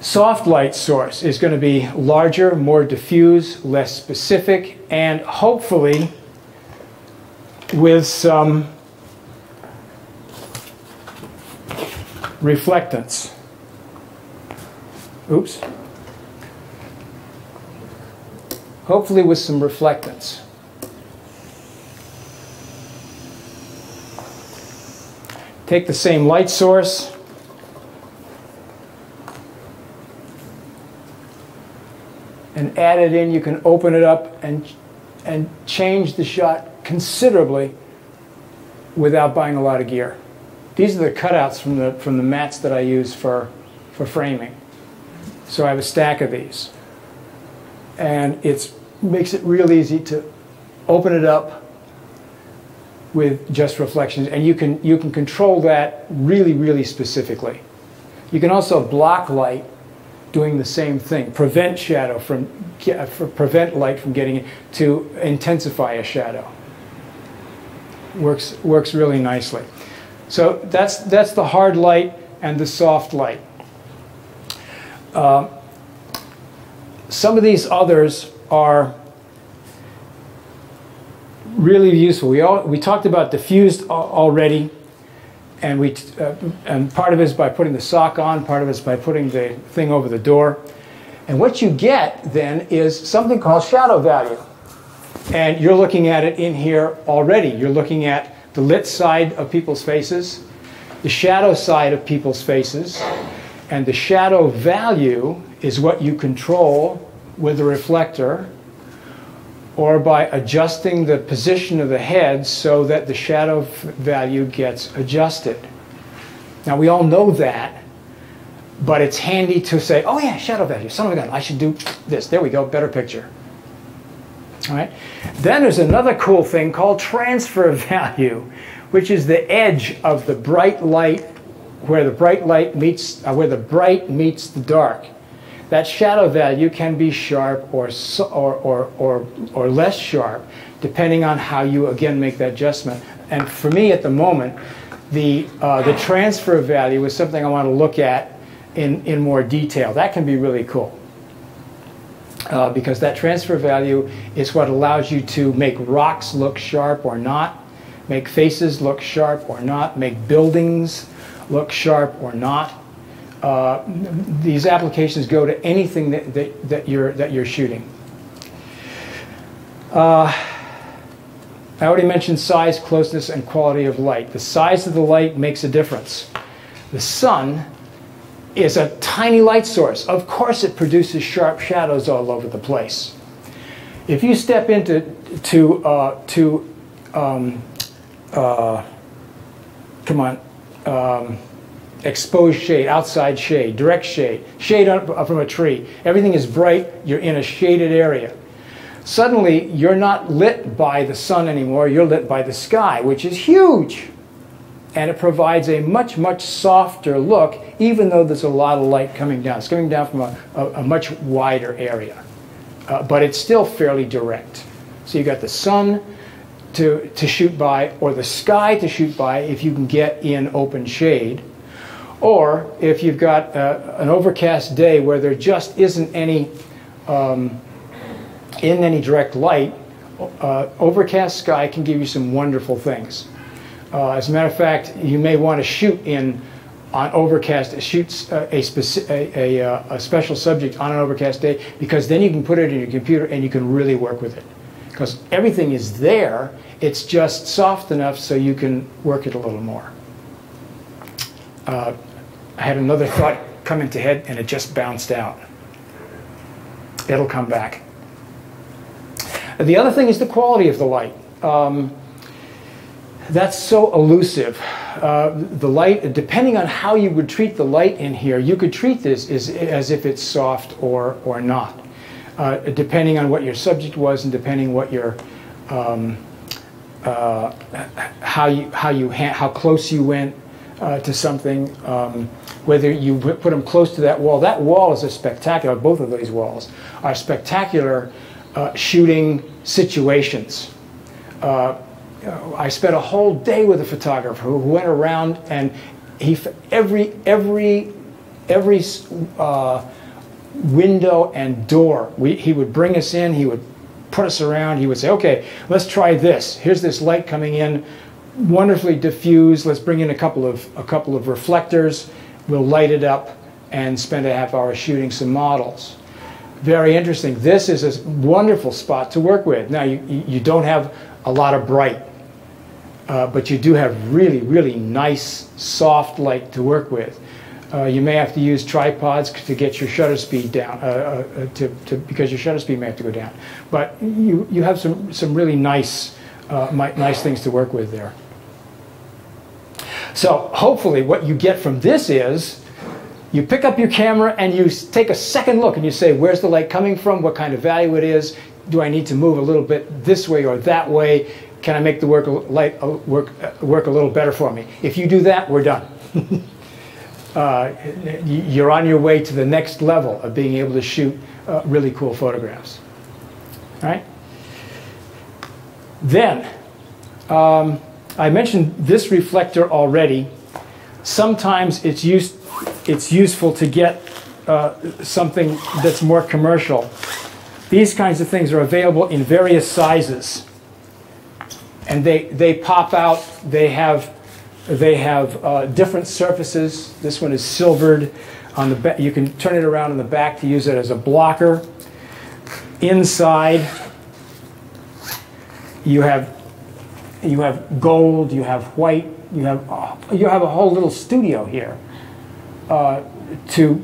Soft light source is going to be larger, more diffuse, less specific, and hopefully with some reflectance. Oops. Hopefully with some reflectance. Take the same light source and add it in. You can open it up and change the shot considerably without buying a lot of gear. These are the cutouts from the mats that I use for framing. So I have a stack of these. And it makes it real easy to open it up with just reflections. And you can control that really, really specifically. You can also block light doing the same thing. Prevent light from getting in to intensify a shadow. Works really nicely. So that's the hard light and the soft light. Some of these others are really useful. We talked about diffused already, and and part of it is by putting the sock on, part of it is by putting the thing over the door. And what you get then is something called shadow value. And you're looking at it in here already. You're looking at the lit side of people's faces, the shadow side of people's faces, and the shadow value is what you control with a reflector, or by adjusting the position of the head so that the shadow value gets adjusted. Now we all know that, but it's handy to say, oh yeah, shadow value, son of a gun, I should do this. There we go, better picture. All right. Then there's another cool thing called transfer value, which is the edge of the bright light, where the bright light meets, where the bright meets the dark. That shadow value can be sharp or less sharp, depending on how you again make that adjustment. And for me at the moment, the transfer value is something I want to look at in more detail. That can be really cool. Because that transfer value is what allows you to make rocks look sharp or not, make faces look sharp or not, make buildings look sharp or not. These applications go to anything that you're shooting. I already mentioned size, closeness, and quality of light. The size of the light makes a difference. The sun is a tiny light source. Of course it produces sharp shadows all over the place. If you step into exposed shade, outside shade, direct shade, shade from a tree, everything is bright, you're in a shaded area. Suddenly you're not lit by the sun anymore, you're lit by the sky, which is huge. And it provides a much, much softer look, even though there's a lot of light coming down. It's coming down from a much wider area. But it's still fairly direct. So you've got the sun to shoot by, or the sky to shoot by if you can get in open shade. Or if you've got an overcast day where there just isn't any direct light, overcast sky can give you some wonderful things. As a matter of fact, you may want to shoot on overcast, shoot a special subject on an overcast day, because then you can put it in your computer and you can really work with it. Because everything is there, it's just soft enough so you can work it a little more. I had another thought come into head and it just bounced out. It'll come back. The other thing is the quality of the light. That's so elusive. The light, depending on how you would treat the light in here, you could treat this as if it's soft or not, depending on what your subject was and depending what your how close you went to something, whether you put them close to that wall. That wall is a spectacular. Both of these walls are spectacular shooting situations. I spent a whole day with a photographer who went around and every window and door, he would bring us in, he would put us around, he would say, okay, let's try this. Here's this light coming in, wonderfully diffused. Let's bring in a couple of reflectors. We'll light it up and spend a half hour shooting some models. Very interesting. This is a wonderful spot to work with. Now you don't have a lot of bright, but you do have really, really nice, soft light to work with. You may have to use tripods to get your shutter speed down, because your shutter speed may have to go down. But you have some really nice things to work with there. So hopefully what you get from this is you pick up your camera and you take a second look and you say, where's the light coming from? What kind of value it is? Do I need to move a little bit this way or that way? Can I make the work a little better for me? If you do that, we're done. You're on your way to the next level of being able to shoot really cool photographs. All right? Then, I mentioned this reflector already. Sometimes it's useful to get something that's more commercial. These kinds of things are available in various sizes. And they pop out. They have different surfaces. This one is silvered. On the back, you can turn it around on the back to use it as a blocker. Inside, you have gold. You have white. You have a whole little studio here to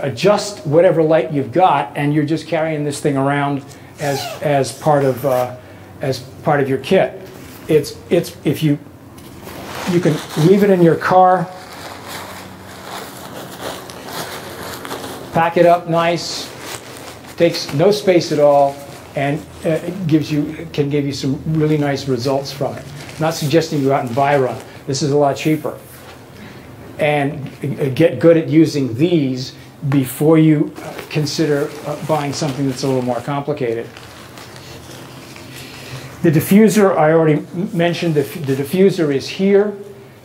adjust whatever light you've got, and you're just carrying this thing around as part of your kit. It's if you can leave it in your car, pack it up nice, takes no space at all, and can give you some really nice results from it. I'm not suggesting you go out and buy one. This is a lot cheaper. And get good at using these before you consider buying something that's a little more complicated. The diffuser, I already mentioned, the diffuser is here.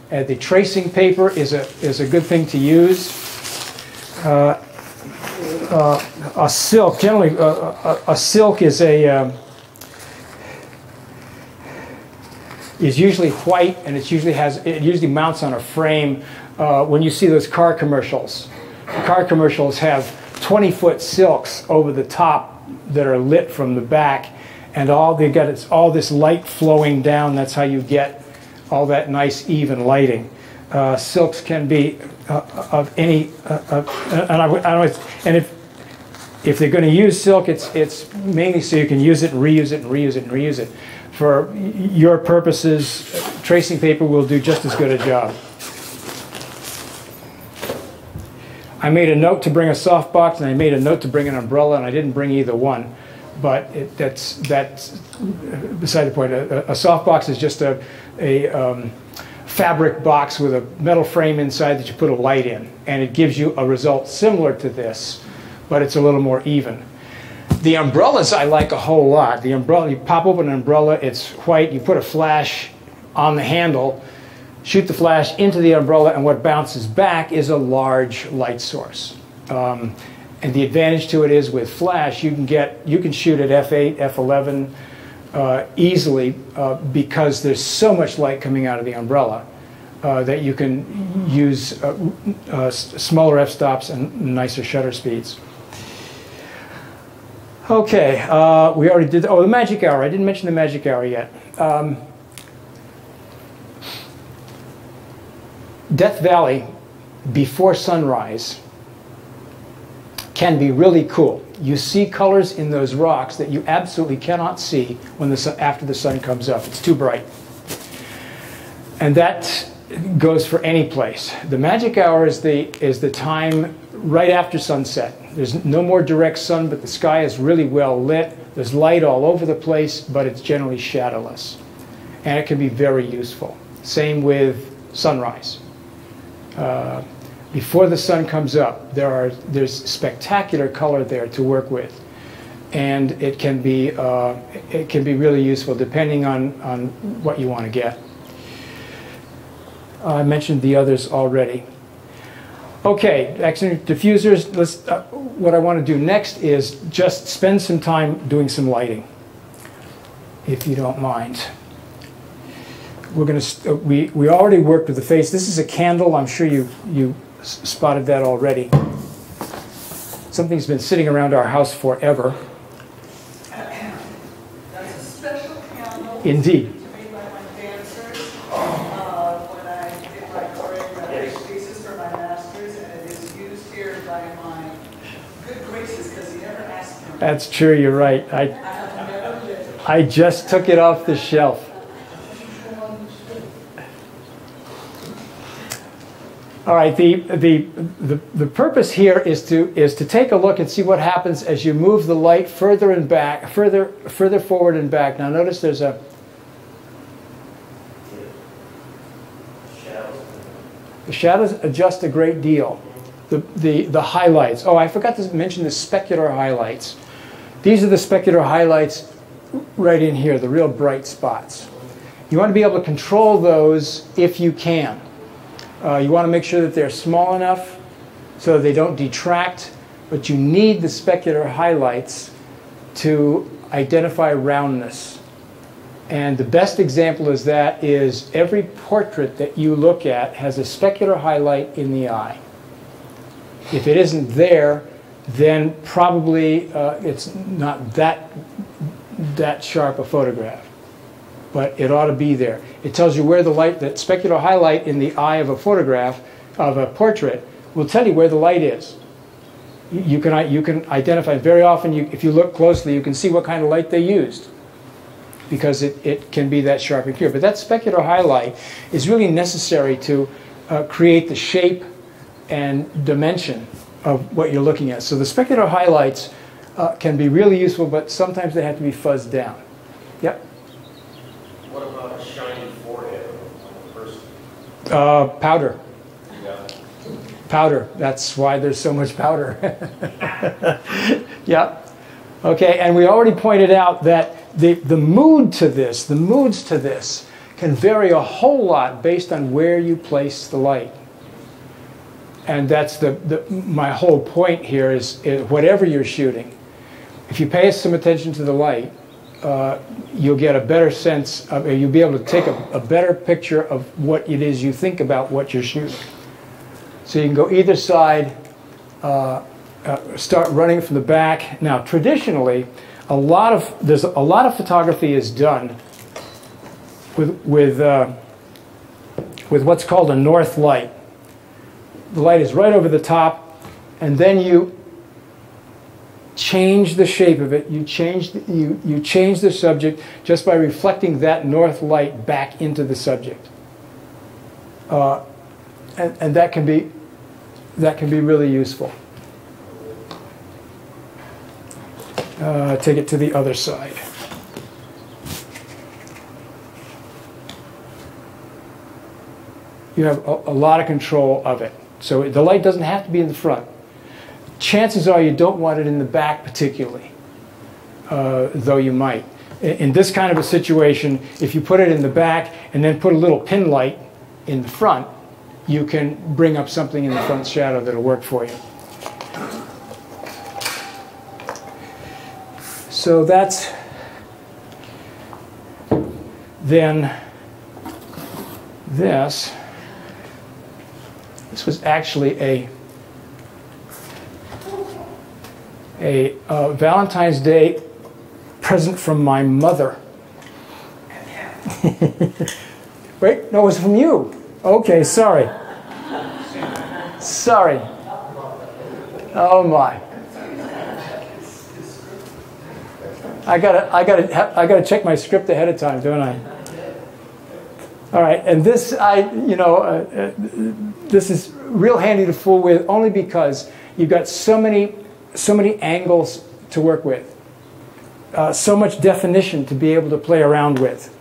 The tracing paper is a good thing to use. A silk, generally, a silk is usually white, and it usually mounts on a frame. When you see those car commercials, the car commercials have 20-foot silks over the top that are lit from the back, and all they got is all this light flowing down. That's how you get all that nice even lighting. Silks can be of any, and if they're going to use silk, it's mainly so you can use it and reuse it and reuse it and reuse it. For your purposes, tracing paper will do just as good a job. I made a note to bring a softbox, and I made a note to bring an umbrella, and I didn't bring either one. But that's beside the point. A softbox is just a fabric box with a metal frame inside that you put a light in, and it gives you a result similar to this, but it's a little more even. The umbrellas I like a whole lot. The umbrella, you pop open an umbrella, it's white, you put a flash on the handle, shoot the flash into the umbrella, and what bounces back is a large light source. And the advantage to it is with flash, you can shoot at f8, f11 easily because there's so much light coming out of the umbrella that you can use smaller f-stops and nicer shutter speeds. Okay, we already did, the magic hour. I didn't mention the magic hour yet. Death Valley, before sunrise, can be really cool. You see colors in those rocks that you absolutely cannot see when after the sun comes up. It's too bright. And that goes for any place. The magic hour is the time right after sunset. There's no more direct sun, but the sky is really well lit. There's light all over the place, but it's generally shadowless. And it can be very useful. Same with sunrise. Before the sun comes up, there's spectacular color there to work with, and it can be really useful depending on what you want to get. I mentioned the others already. Okay, excellent diffusers. What I want to do next is just spend some time doing some lighting, if you don't mind. We're going to we already worked with the face. This is a candle. I'm sure you spotted that already. Something's been sitting around our house forever. That's a special candle. Indeed. To make by my dancers when I did my choreographic pieces for my masters, and it is used here by my good graces because he never asked for it. That's true. You're right. I have never lived. I just took it off the shelf. All right, the purpose here is to take a look and see what happens as you move the light further and back, further forward and back. Now notice there's the shadows adjust a great deal. The highlights. Oh, I forgot to mention the specular highlights. These are the specular highlights right in here, the real bright spots. You want to be able to control those if you can. You want to make sure that they're small enough so they don't detract, but you need the specular highlights to identify roundness. And the best example is that is every portrait that you look at has a specular highlight in the eye. If it isn't there, then probably it's not that sharp a photograph. But it ought to be there. It tells you where the light, that specular highlight in the eye of a photograph, of a portrait, will tell you where the light is. You can identify very often, if you look closely, you can see what kind of light they used, because it can be that sharp and clear. But that specular highlight is really necessary to create the shape and dimension of what you're looking at. So the specular highlights can be really useful, but sometimes they have to be fuzzed down. Yep? What about a shiny forehead on a person? Powder. Yeah. Powder. That's why there's so much powder. Yep. Okay, and we already pointed out that the moods to this can vary a whole lot based on where you place the light. And that's my whole point here is whatever you're shooting, if you pay some attention to the light, you'll get a better sense of, you'll be able to take a better picture of what it is you think about what you're shooting. So you can go either side, start running from the back. Now, traditionally, there's a lot of photography is done with what's called a north light. The light is right over the top, and then you change the shape of it. You change the subject just by reflecting that north light back into the subject, and that can be really useful. Take it to the other side. You have a lot of control of it. So the light doesn't have to be in the front. Chances are you don't want it in the back particularly, though you might. In this kind of a situation, if you put it in the back and then put a little pin light in the front, you can bring up something in the front shadow that'll work for you. So that's then this. This was actually a Valentine's Day present from my mother. Wait, no, it was from you. Okay, sorry. Sorry. Oh my. I gotta check my script ahead of time, don't I? All right, and this this is real handy to fool with, only because you've got so many angles to work with, so much definition to be able to play around with,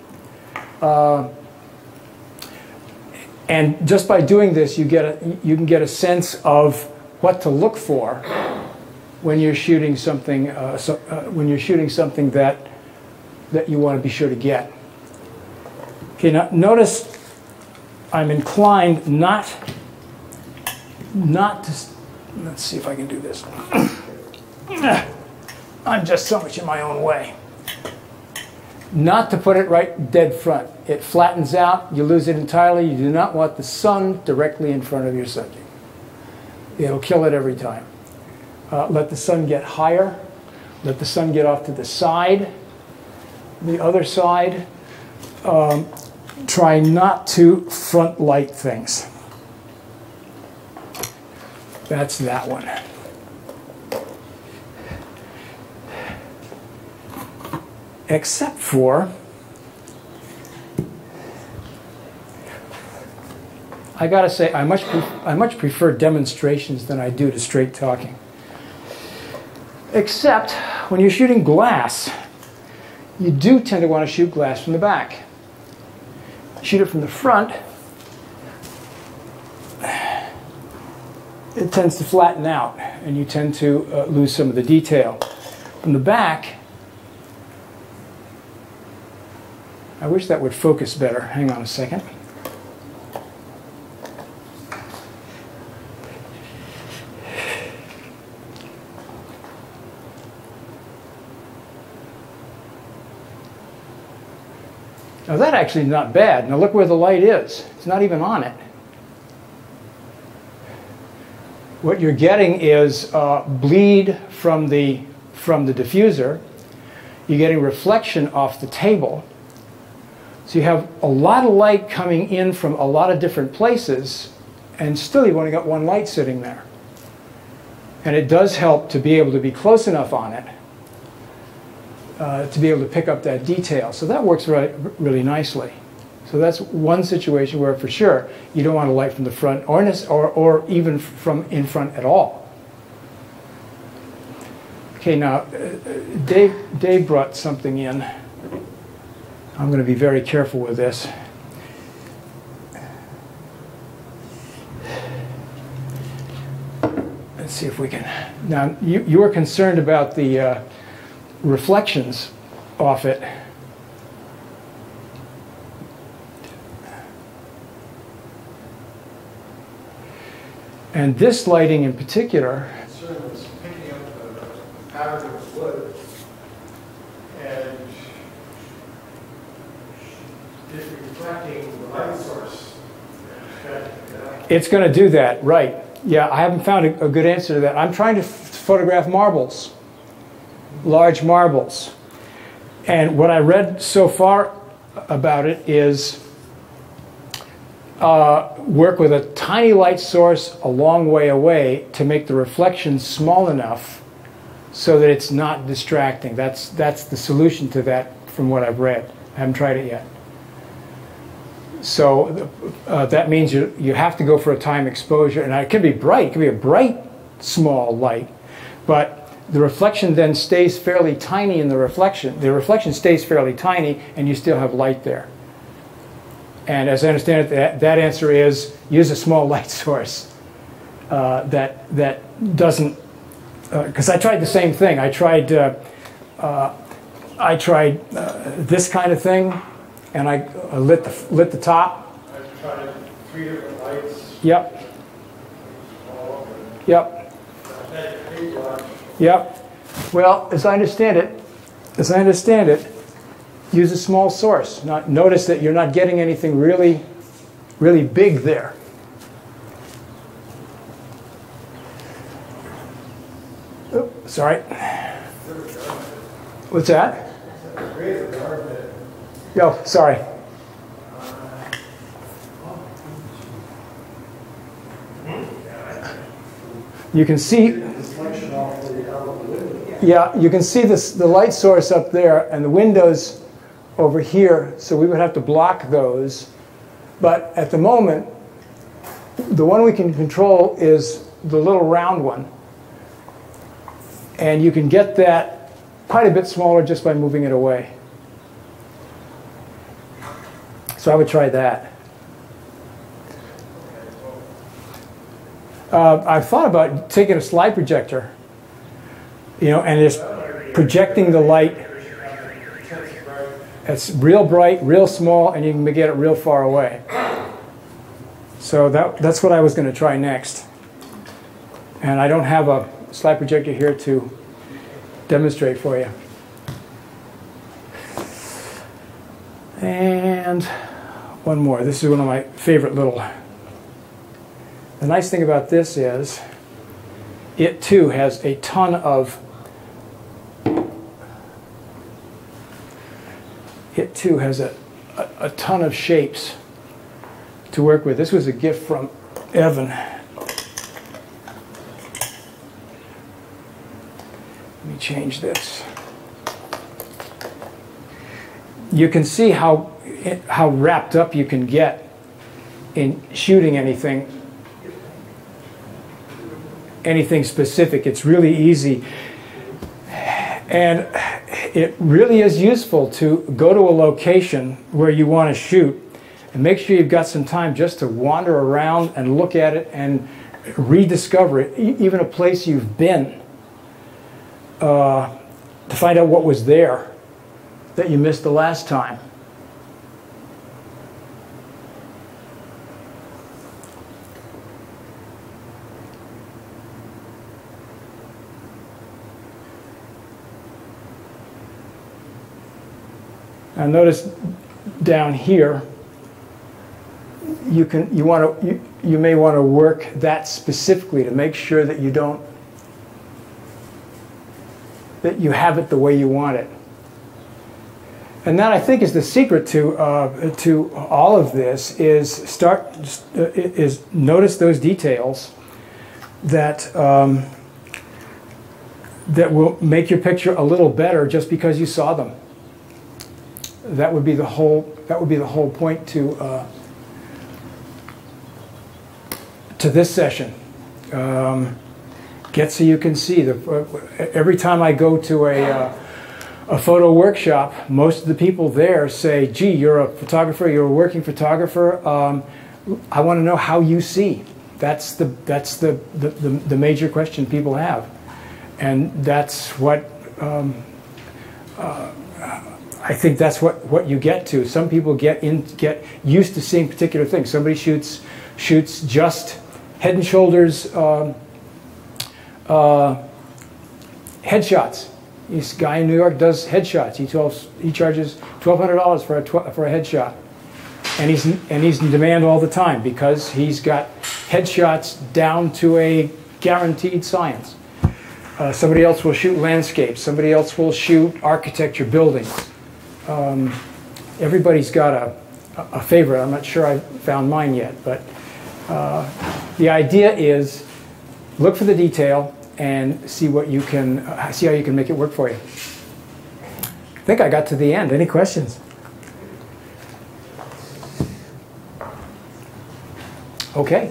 and just by doing this, you can get a sense of what to look for when you're shooting something that you want to be sure to get. Okay, now notice I'm inclined not to, let's see if I can do this. I'm just so much in my own way. Not to put it right dead front. It flattens out, you lose it entirely. You do not want the sun directly in front of your subject. It'll kill it every time. Let the sun get higher. Let the sun get off to the side, the other side. Try not to front light things. That's that one. Except for, I gotta say, I much prefer demonstrations than I do to straight talking. Except when you're shooting glass, you do tend to want to shoot glass from the back. Shoot it from the front, it tends to flatten out, and you tend to lose some of the detail. From the back, I wish that would focus better. Hang on a second. actually not bad. Now look where the light is. It's not even on it. What you're getting is bleed from the diffuser. You're getting reflection off the table. So you have a lot of light coming in from a lot of different places, and still you've only got one light sitting there. And it does help to be able to be close enough on it to be able to pick up that detail. So that works really nicely. So that's one situation where for sure you don't want a light from the front or even from in front at all. Okay, now Dave brought something in. I'm going to be very careful with this. Let's see if we can. Now you were concerned about the reflections off it. And this lighting in particular. Concern was picking up the pattern of wood and it's reflecting the light source. It's going to do that, right. Yeah, I haven't found a good answer to that. I'm trying to photograph marbles, large marbles. And what I read so far about it is work with a tiny light source a long way away to make the reflection small enough so that it's not distracting. That's the solution to that from what I've read. I haven't tried it yet. So that means you have to go for a time exposure. And it can be bright. It can be a bright, small light. But the reflection then stays fairly tiny in the reflection. The reflection stays fairly tiny, and you still have light there. And as I understand it, that answer is use a small light source that doesn't. Because I tried the same thing. I tried this kind of thing, and I lit the top. I tried 3 different lights. Yep. Yep. Yep. Well, as I understand it, use a small source. Notice that you're not getting anything really, really big there. Oops, sorry. What's that? Yo, sorry. You can see. Yeah, you can see the light source up there and the windows over here, so we would have to block those. But at the moment, the one we can control is the little round one. And you can get that quite a bit smaller just by moving it away. So I would try that. I've thought about taking a slide projector, and just projecting the light. It's real bright, real small, and you can get it real far away. So that's what I was going to try next. And I don't have a slide projector here to demonstrate for you. And one more. This is one of my favorite little. The nice thing about this is it too has a ton of shapes to work with. This was a gift from Evan. Let me change this. You can see how wrapped up you can get in shooting anything specific. It's really easy. And it really is useful to go to a location where you want to shoot and make sure you've got some time just to wander around and look at it and rediscover it, even a place you've been, to find out what was there that you missed the last time. Now notice down here, you may want to work that specifically to make sure that that you have it the way you want it. And that, I think, is the secret to all of this, is notice those details that that will make your picture a little better just because you saw them. That would be the whole point to this session. Get so you can see. Every time I go to a photo workshop, most of the people there say, "Gee, you're a photographer. You're a working photographer. I want to know how you see." That's the major question people have, and that's what I think that's what you get to. Some people get used to seeing particular things. Somebody shoots just head and shoulders headshots. This guy in New York does headshots. He charges $1,200 for a headshot, and he's in demand all the time because he's got headshots down to a guaranteed science. Somebody else will shoot landscapes. Somebody else will shoot architecture, buildings. Everybody's got a favorite. I'm not sure I've found mine yet, but the idea is look for the detail and see how you can make it work for you. I think I got to the end. Any questions? Okay.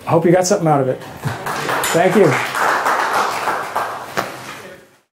I hope you got something out of it. Thank you.